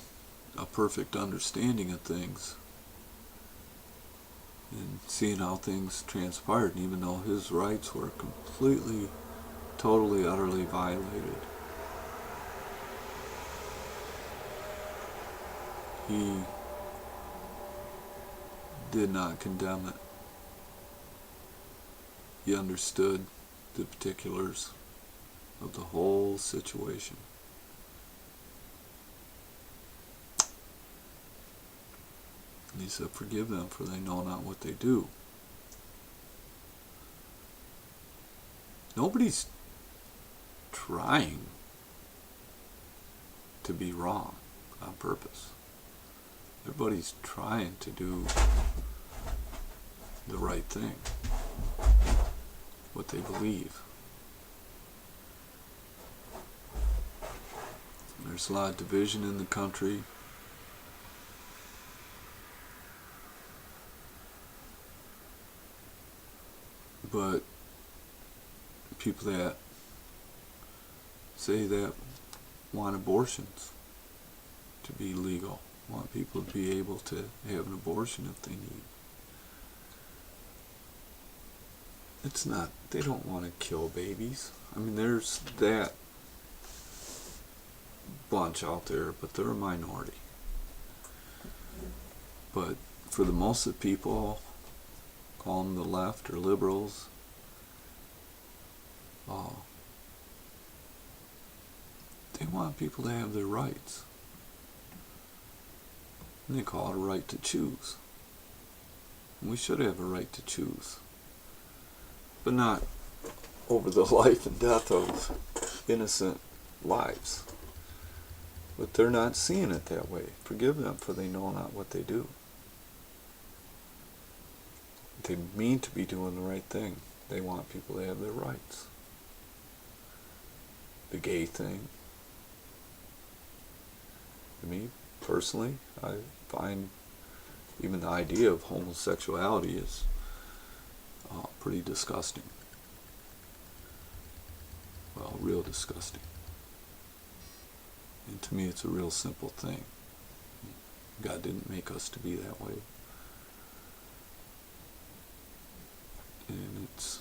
a perfect understanding of things and seeing how things transpired, and even though his rights were completely, totally, utterly violated, he did not condemn it. He understood the particulars of the whole situation. And he said, "Forgive them, for they know not what they do." Nobody's trying to be wrong on purpose. Everybody's trying to do the right thing, what they believe. There's a lot of division in the country. But people that say that want abortions to be legal, want people to be able to have an abortion if they need. It's not, they don't want to kill babies. I mean, there's that bunch out there, but they're a minority. But for the most of the people, call them the left or liberals, they want people to have their rights. And they call it a right to choose. And we should have a right to choose. But not over the life and death of innocent lives. But they're not seeing it that way. Forgive them, for they know not what they do. They mean to be doing the right thing. They want people to have their rights. The gay thing. To me, personally, I find even the idea of homosexuality is pretty disgusting. Well, real disgusting. And to me, it's a real simple thing. God didn't make us to be that way. And it's,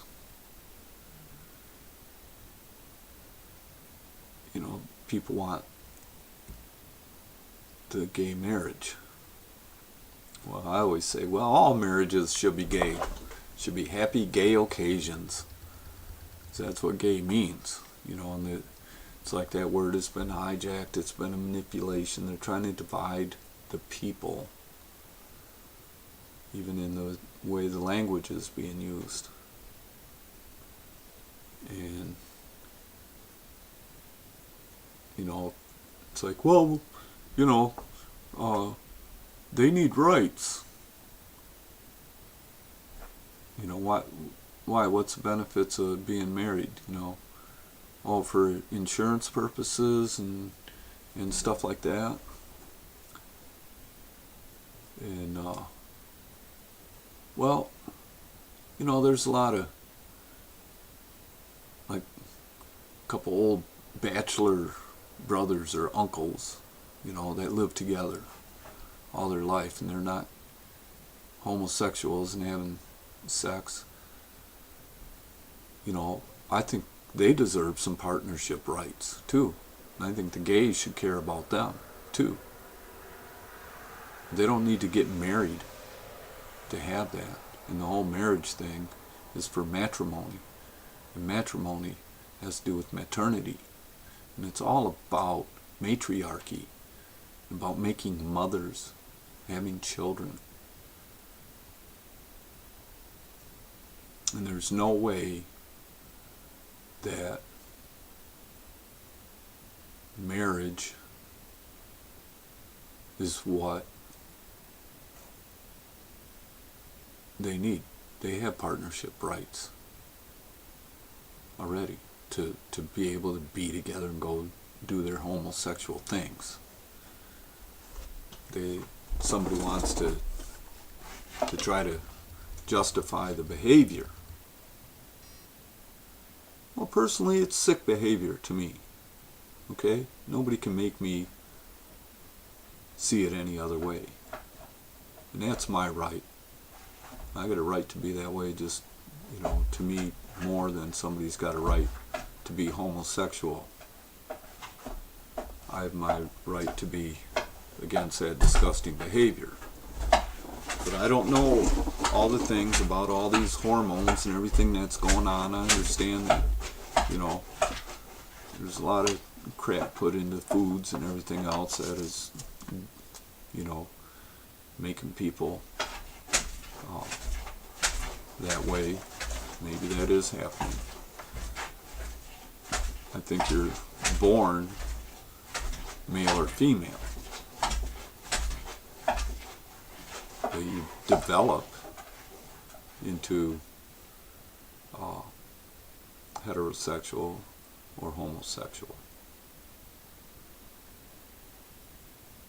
people want the gay marriage. Well, I always say, well, all marriages should be gay. Should be happy gay occasions. So that's what gay means. And it's like that word has been hijacked. It's been a manipulation. They're trying to divide the people, even in the way the language is being used. And it's like, well, they need rights. Why? What's the benefits of being married? All for insurance purposes and stuff like that. And there's a lot of, like, a couple old bachelor brothers or uncles, that live together all their life, and they're not homosexuals and having sex. I think they deserve some partnership rights too. And I think the gays should care about them too. They don't need to get married to have that. And the whole marriage thing is for matrimony. And matrimony has to do with maternity. And it's all about matriarchy, about making mothers, having children. And there's no way that marriage is what they need. They have partnership rights already to be able to be together and go do their homosexual things. Somebody wants to try to justify the behavior. Well, personally, it's sick behavior to me. Okay? Nobody can make me see it any other way. And that's my right. I got a right to be that way, just, to me, more than somebody's got a right to be homosexual. I have my right to be against that disgusting behavior. But I don't know all the things about all these hormones and everything that's going on. I understand that, there's a lot of crap put into foods and everything else that is, making people that way. Maybe that is happening. I think you're born male or female. But you develop into heterosexual or homosexual.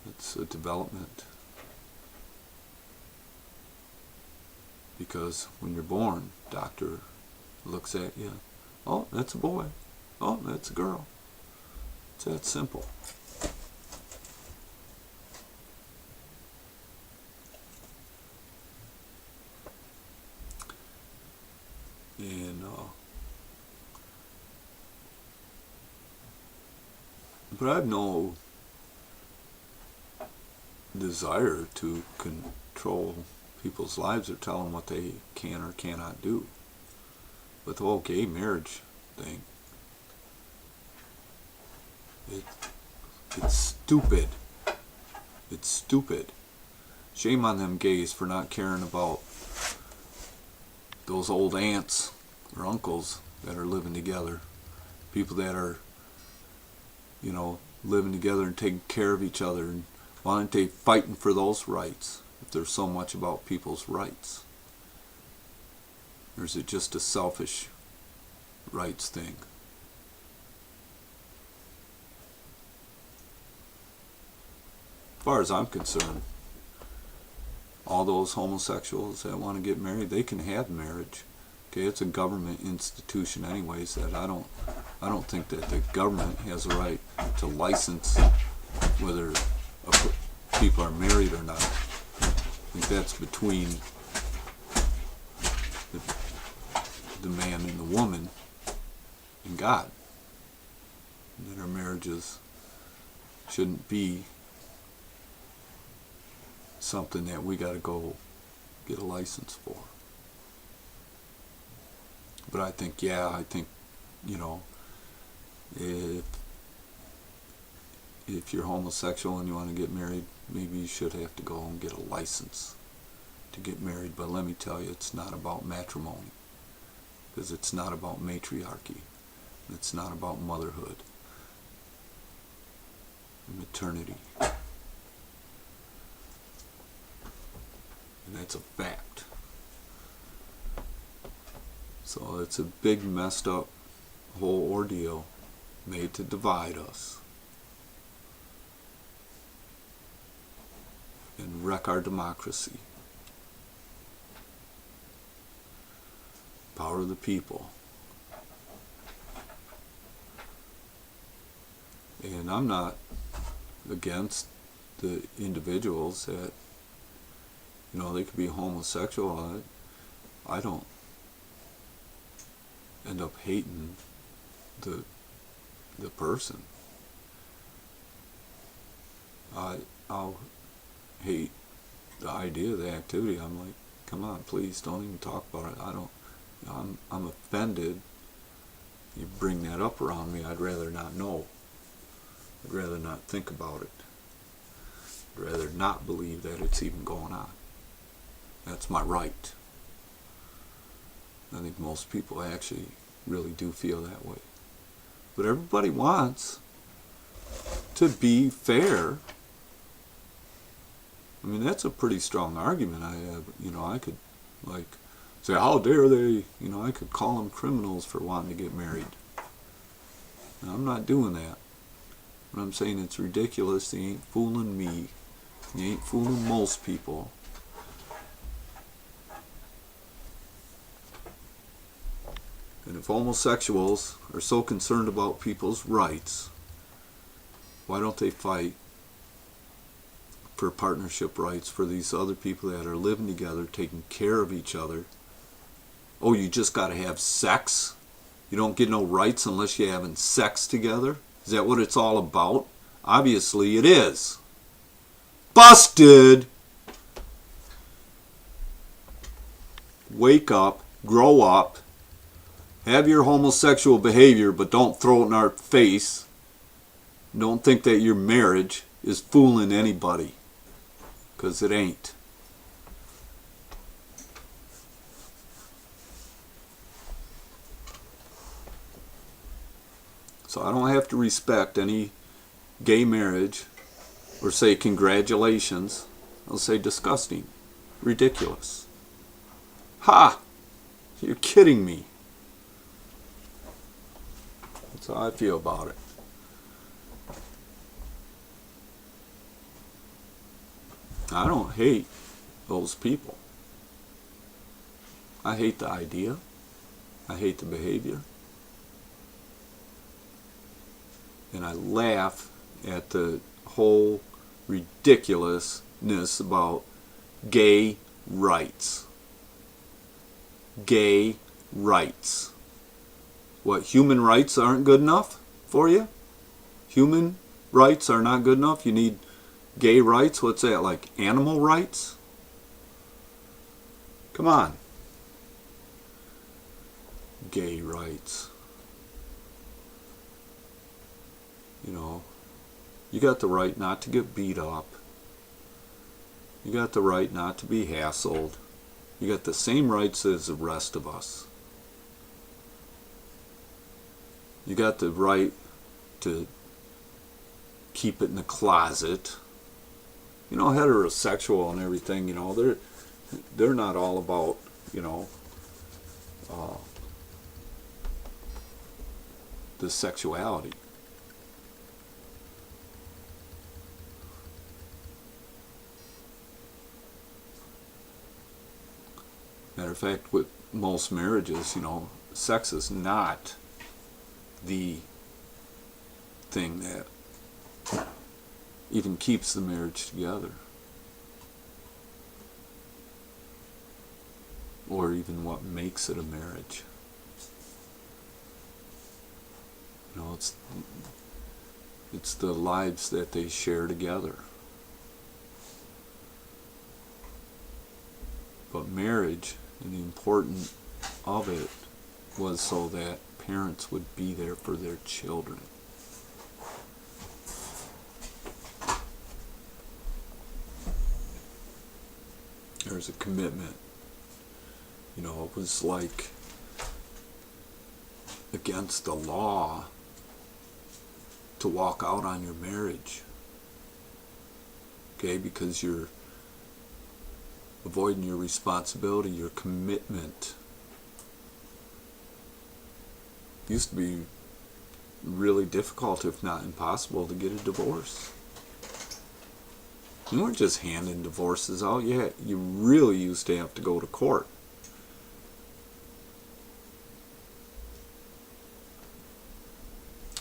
It's a development. Because when you're born, doctor looks at you, oh, that's a boy, oh, that's a girl. It's that simple. And but I have no desire to control people's lives or tell them what they can or cannot do. But the whole gay marriage thing, it's stupid. It's stupid. Shame on them gays for not caring about those old aunts or uncles that are living together. People that are, living together and taking care of each other. And why aren't they fighting for those rights if there's so much about people's rights? Or is it just a selfish rights thing? As far as I'm concerned, all those homosexuals that want to get married, they can have marriage. Okay, it's a government institution anyways. That I don't think that the government has a right to license whether people are married or not. I think that's between the man and the woman and God. And that our marriages shouldn't be something that we got to go get a license for. But I think, if you're homosexual and you want to get married, maybe you should have to go and get a license to get married. But let me tell you, it's not about matrimony, because it's not about matriarchy. It's not about motherhood and maternity. And that's a fact. So it's a big messed up whole ordeal made to divide us and wreck our democracy. Power of the people. And I'm not against the individuals that, they could be homosexual. I don't end up hating the person. I'll hate the idea of the activity. I'm like, come on, please don't even talk about it. I'm offended. You bring that up around me, I'd rather not know. I'd rather not think about it. I'd rather not believe that it's even going on. That's my right. I think most people actually really do feel that way. But everybody wants to be fair. I mean, that's a pretty strong argument I have. I could, like, say, how dare they, I could call them criminals for wanting to get married. Now, I'm not doing that. But I'm saying it's ridiculous. They ain't fooling me. They ain't fooling most people. And if homosexuals are so concerned about people's rights, why don't they fight for partnership rights for these other people that are living together, taking care of each other? Oh, you just got to have sex? You don't get no rights unless you're having sex together? Is that what it's all about? Obviously it is. Busted! Wake up, grow up, have your homosexual behavior, but don't throw it in our face. Don't think that your marriage is fooling anybody, because it ain't. So I don't have to respect any gay marriage or say congratulations. I'll say disgusting, ridiculous. Ha! You're kidding me. That's how I feel about it. I don't hate those people. I hate the idea. I hate the behavior. And I laugh at the whole ridiculousness about gay rights. Gay rights. What, human rights aren't good enough for you? Human rights are not good enough? You need gay rights? What's that, like animal rights? Come on. Gay rights. You got the right not to get beat up. You got the right not to be hassled. You got the same rights as the rest of us. You got the right to keep it in the closet. Heterosexual and everything, they're not all about, the sexuality. Matter of fact, with most marriages, sex is not the thing that even keeps the marriage together, or even what makes it a marriage. It's the lives that they share together. But marriage, and the importance of it, was so that parents would be there for their children. There's a commitment. It was like against the law to walk out on your marriage. Okay, because you're avoiding your responsibility, your commitment. It used to be really difficult, if not impossible, to get a divorce. You weren't just handing divorces out. You really used to have to go to court.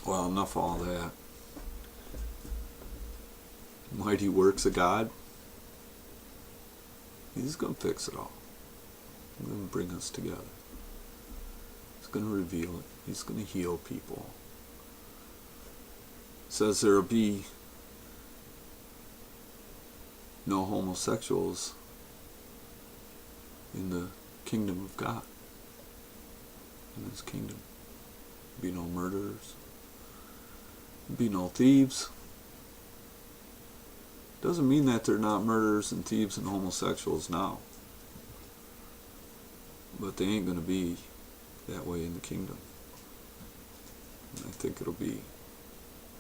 Well, enough of all that. Mighty works of God. He's going to fix it all. He's going to bring us together. He's going to reveal it. He's going to heal people. It says there will be no homosexuals in the kingdom of God. In his kingdom. There'll be no murderers. There'll be no thieves. Doesn't mean that they're not murderers and thieves and homosexuals now. But they ain't going to be that way in the kingdom. And I think it'll be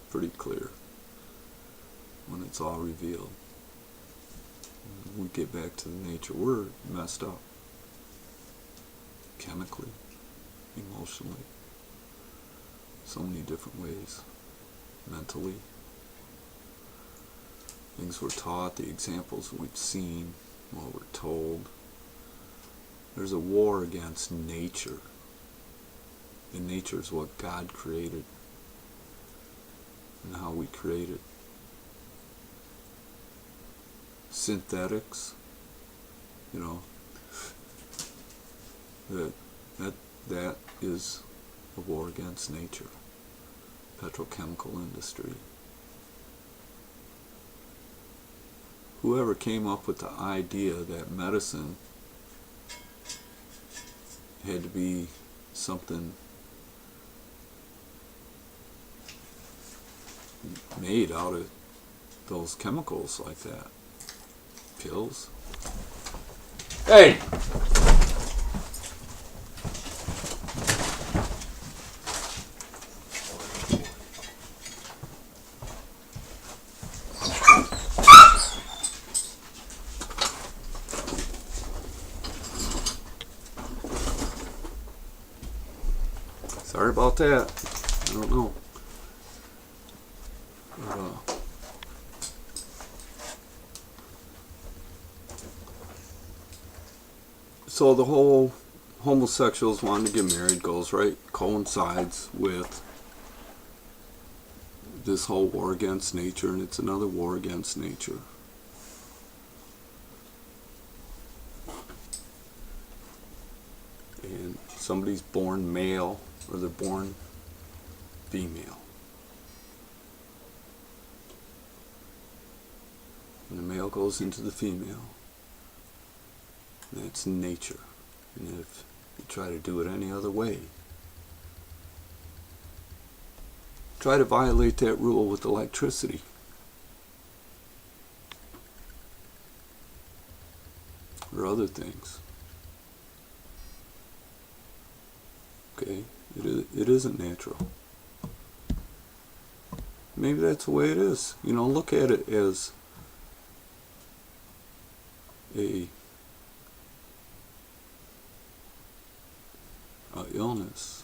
pretty clear when it's all revealed. When we get back to the nature, we're messed up. Chemically, emotionally, so many different ways. Mentally. Things we're taught, the examples we've seen, what we're told. There's a war against nature. And nature is what God created and how we created. Synthetics, you know, that is a war against nature. Petrochemical industry. Whoever came up with the idea that medicine had to be something made out of those chemicals like that. Pills. Hey! Sorry about that. I don't know. So the whole homosexuals wanting to get married coincides with this whole war against nature, and it's another war against nature. And somebody's born male or they're born female. And the male goes into the female. That's nature. And if you try to do it any other way, try to violate that rule with electricity. Or other things. Okay? It isn't natural. Maybe that's the way it is. You know, look at it as a illness.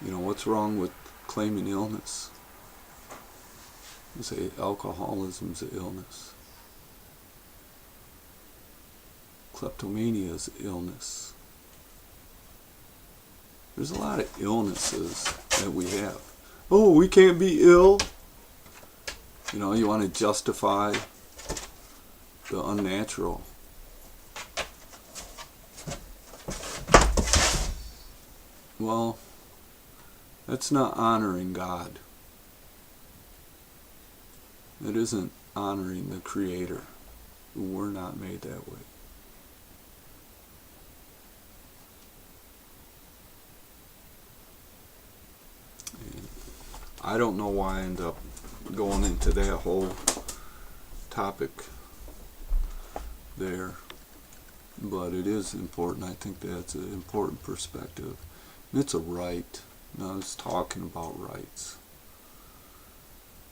You know, what's wrong with claiming illness? You say alcoholism's an illness. Kleptomania is an illness. There's a lot of illnesses that we have. Oh, we can't be ill. You know, you want to justify the unnatural. Well, that's not honoring God. It isn't honoring the Creator. We're not made that way. And I don't know why I end up going into that whole topic there, but it is important. I think that's an important perspective. And it's a right. Now it's talking about rights.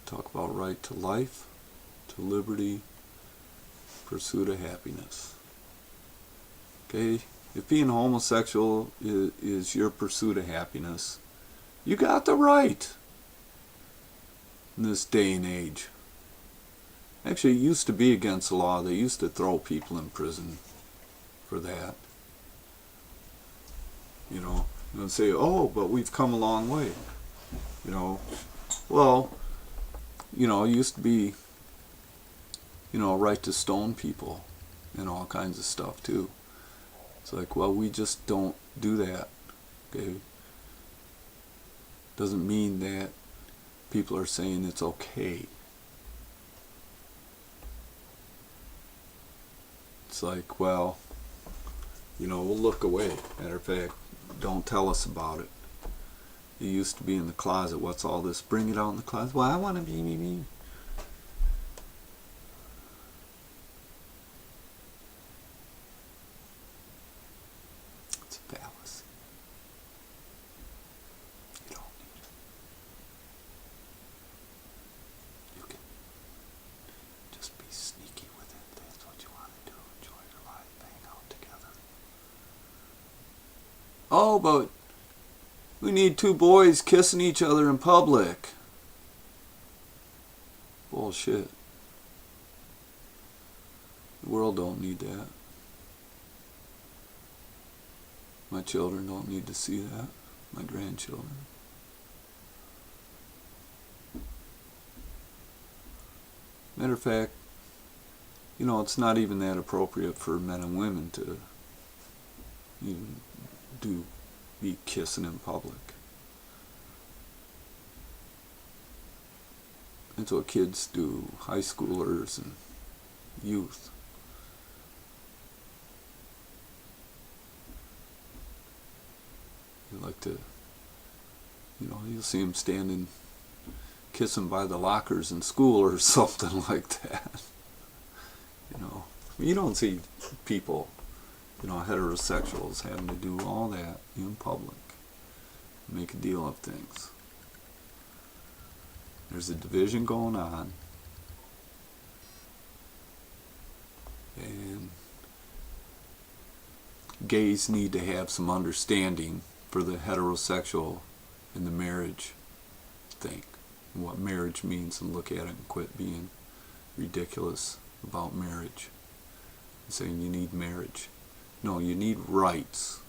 Talk about right to life, to liberty, pursuit of happiness. Okay? If being homosexual is your pursuit of happiness, you got the right in this day and age. Actually, it used to be against the law. They used to throw people in prison for that. You know, and say, oh, but we've come a long way. You know, well, you know, it used to be right to stone people and all kinds of stuff too. It's like, well, we just don't do that. Okay? Doesn't mean that people are saying it's okay. It's like, well, we'll look away. Matter of fact, don't tell us about it. You used to be in the closet. What's all this? Bring it out in the closet. Well, I want to be me. It's a fallacy. You don't need it. You can just be sneaky with it. That's what you want to do. Enjoy your life. Hang out together. Oh, but we need two boys kissing each other in public. Bullshit. The world don't need that. My children don't need to see that. My grandchildren. Matter of fact, it's not even that appropriate for men and women to even be kissing in public. That's what kids do, high schoolers and youth. You like to, you'll see them standing, kissing by the lockers in school or something like that. You don't see people, heterosexuals having to do all that in public, make a deal of things. There's a division going on, and gays need to have some understanding for the heterosexual and the marriage thing, and what marriage means, and look at it and quit being ridiculous about marriage and saying you need marriage. No, you need rights.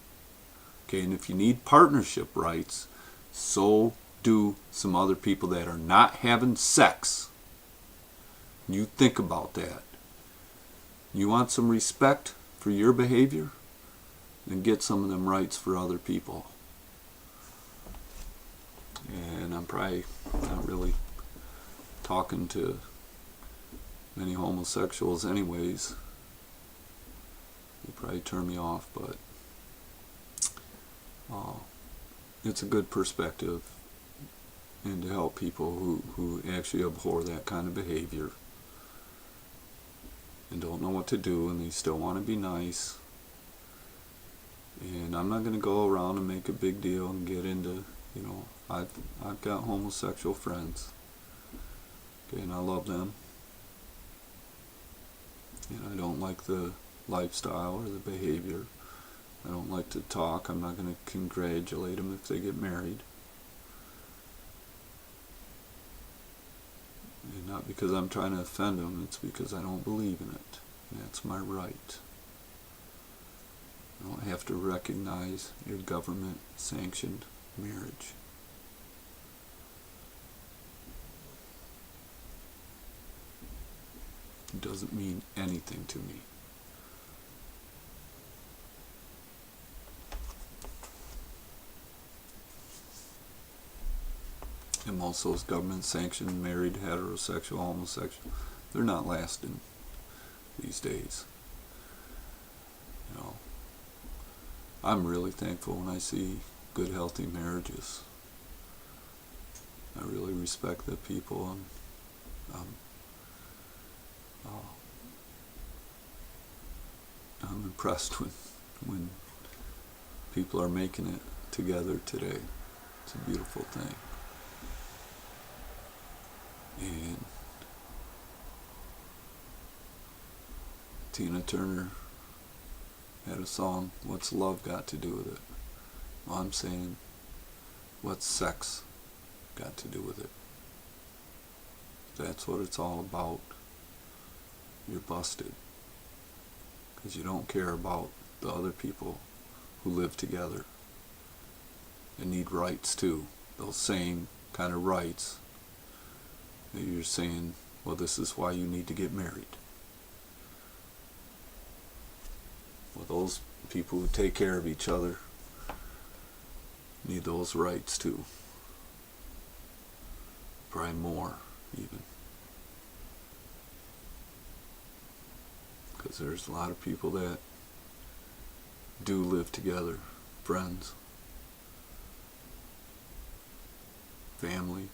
Okay, and if you need partnership rights, so do some other people that are not having sex. You think about that. You want some respect for your behavior? Then get some of them rights for other people. And I'm probably not really talking to many homosexuals anyways. They probably turn me off, but it's a good perspective, and to help people who actually abhor that kind of behavior and don't know what to do, and they still want to be nice. And I'm not going to go around and make a big deal and get into, I've got homosexual friends, okay, and I love them, and I don't like the lifestyle or the behavior. I don't like to talk. I'm not going to congratulate them if they get married. And not because I'm trying to offend them, it's because I don't believe in it. And that's my right. I don't have to recognize your government-sanctioned marriage. It doesn't mean anything to me. And most of those government-sanctioned, married, heterosexual, homosexual, they're not lasting these days. I'm really thankful when I see good, healthy marriages. I really respect the people, and I'm impressed when people are making it together today. It's a beautiful thing. And Tina Turner had a song, "What's Love Got to Do with It?" Well, I'm saying, what's sex got to do with it? That's what it's all about. You're busted. Because you don't care about the other people who live together and need rights too. Those same kind of rights that you're saying, well, this is why you need to get married. Well, those people who take care of each other need those rights too. Probably more, even. Because there's a lot of people that do live together, friends, family,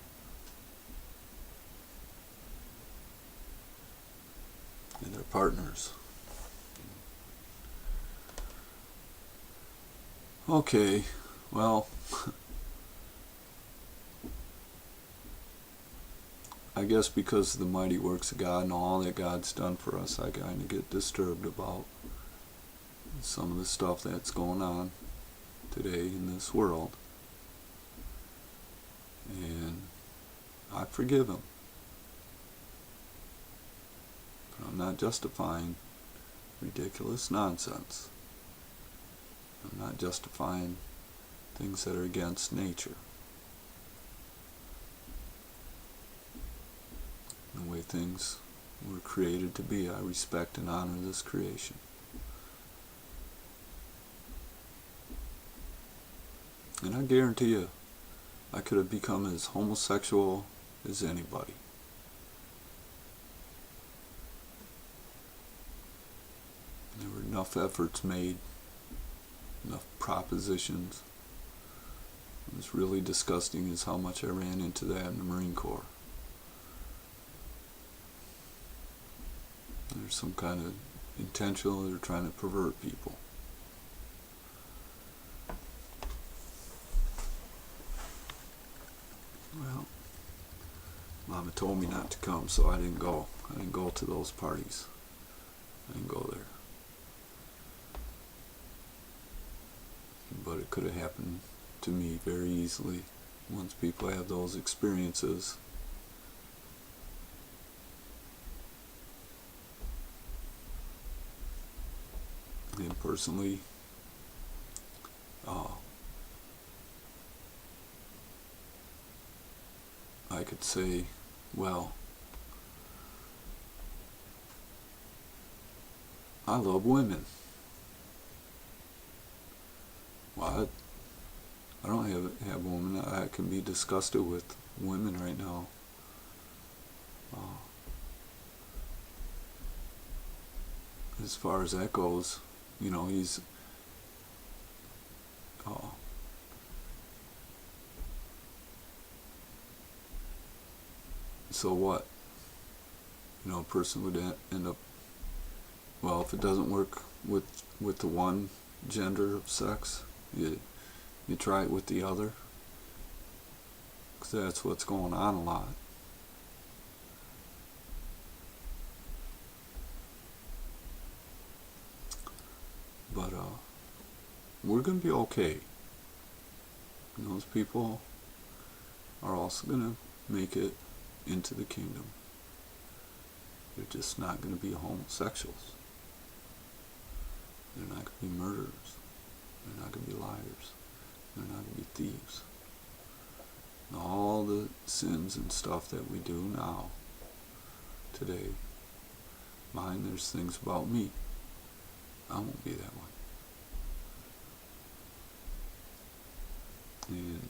and their partners. Okay, well, I guess because of the mighty works of God and all that God's done for us, I kind of get disturbed about some of the stuff that's going on today in this world. And I forgive him. But I'm not justifying ridiculous nonsense. I'm not justifying things that are against nature. The way things were created to be, I respect and honor this creation. And I guarantee you, I could have become as homosexual as anybody. There were enough efforts made, enough propositions. It was really disgusting is how much I ran into that in the Marine Corps. There's some kind of intentional, they're trying to pervert people. Well, Mama told me not to come, so I didn't go. I didn't go to those parties. I didn't go there. But it could have happened to me very easily once people have those experiences. And personally, I could say, well, I love women. Well, I don't have women. I can be disgusted with women right now. As far as that goes, you know, he's so what? You know, a person would end up, well, if it doesn't work with the one gender of sex, you try it with the other, because that's what's going on a lot. But we're going to be okay. And those people are also going to make it into the kingdom. They're just not going to be homosexuals. They're not going to be murderers. They're not going to be liars. They're not going to be thieves. And all the sins and stuff that we do now, today, there's things about me. I won't be that one. And,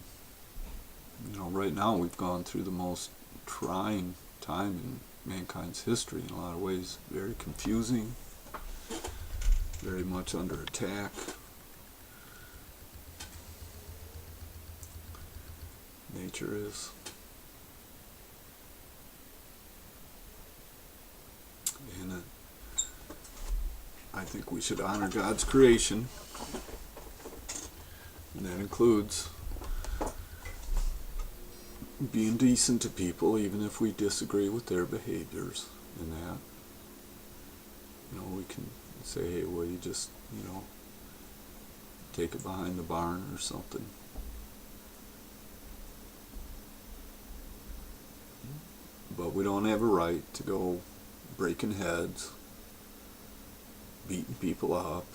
you know, right now we've gone through the most trying time in mankind's history in a lot of ways. Very confusing, very much under attack. Nature is. And I think we should honor God's creation, and that includes being decent to people, even if we disagree with their behaviors and that. You know, we can say, hey, well, you just, you know, take it behind the barn or something. But we don't have a right to go breaking heads, beating people up,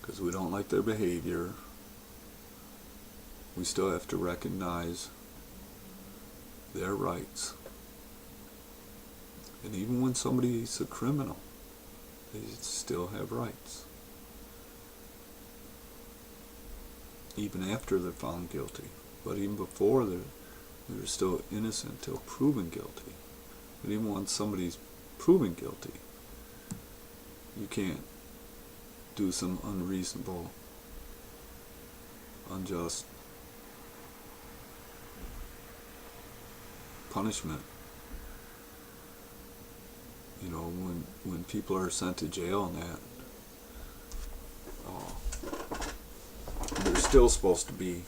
because we don't like their behavior. We still have to recognize their rights. And even when somebody's a criminal, they still have rights. Even after they're found guilty. But even before they're still innocent until proven guilty. But even once somebody's proven guilty, you can't do some unreasonable, unjust punishment. You know, when people are sent to jail and that, they're still supposed to be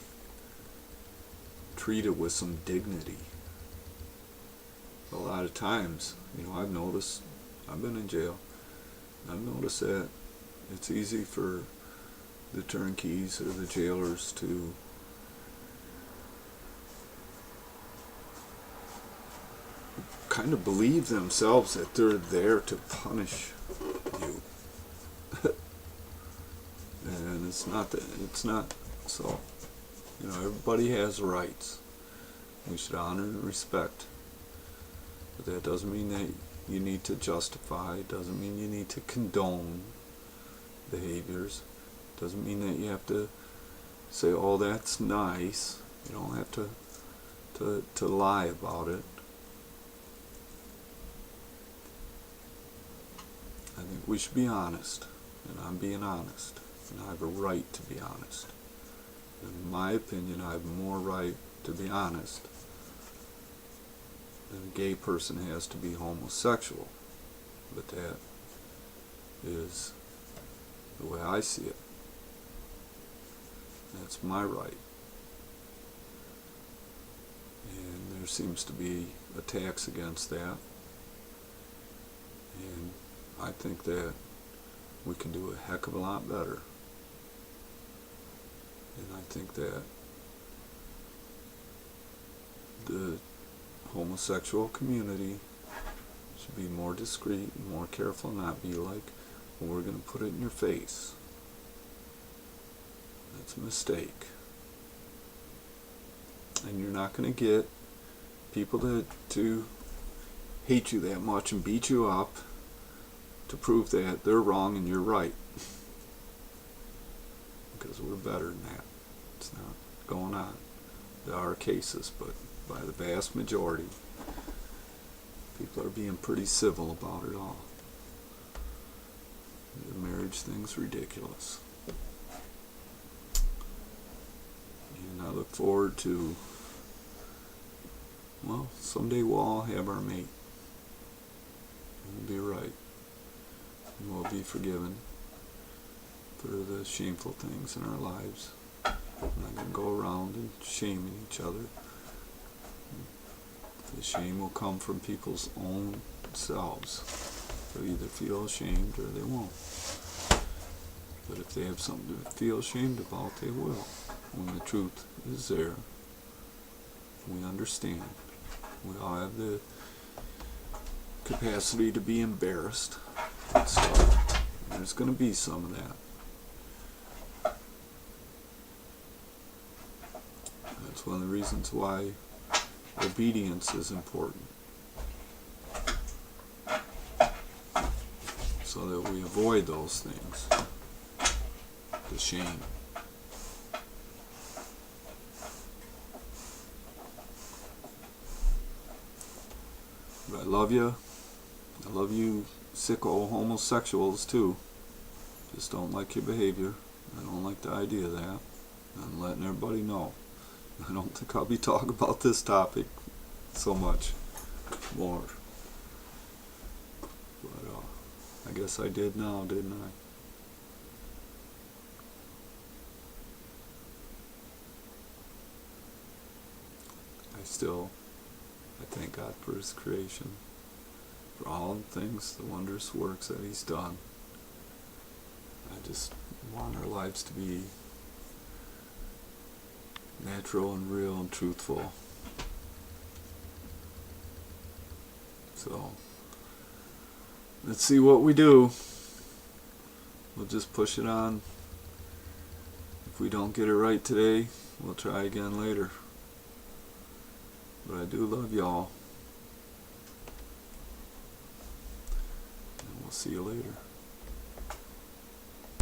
treated with some dignity. A lot of times, you know, I've noticed, I've been in jail, I've noticed that it's easy for the turnkeys or the jailers to kind of believe themselves that they're there to punish you. And it's not that, it's not so. You know, everybody has rights. We should honor and respect. But that doesn't mean that you need to justify, it doesn't mean you need to condone behaviors. It doesn't mean that you have to say, oh, that's nice. You don't have to lie about it. I think we should be honest, and I'm being honest, and I have a right to be honest. In my opinion, I have more right to be honest than a gay person has to be homosexual. But that is the way I see it. That's my right. And there seems to be attacks against that. And I think that we can do a heck of a lot better. And I think that the homosexual community should be more discreet and more careful, not be like, well, we're going to put it in your face. That's a mistake. And you're not going to get people to hate you that much and beat you up to prove that they're wrong and you're right. Because we're better than that. It's not going on. There are cases, but by the vast majority, people are being pretty civil about it all. The marriage thing's ridiculous. And I look forward to, well, someday we'll all have our mate. We'll be right. And we'll be forgiven for the shameful things in our lives. We're not going to go around and shaming each other. The shame will come from people's own selves. They'll either feel ashamed or they won't. But if they have something to feel ashamed about, they will. When the truth is there, we understand. We all have the capacity to be embarrassed. So there's going to be some of that. That's one of the reasons why obedience is important. So that we avoid those things. The shame. But I love you. I love you sicko homosexuals too. Just don't like your behavior. I don't like the idea of that. I'm letting everybody know. I don't think I'll be talking about this topic so much more. But I guess I did now, didn't I? I thank God for His creation, for all the things, the wondrous works that He's done. I just want our lives to be natural and real and truthful. So, let's see what we do. We'll just push it on. If we don't get it right today, we'll try again later. But I do love y'all. And we'll see you later.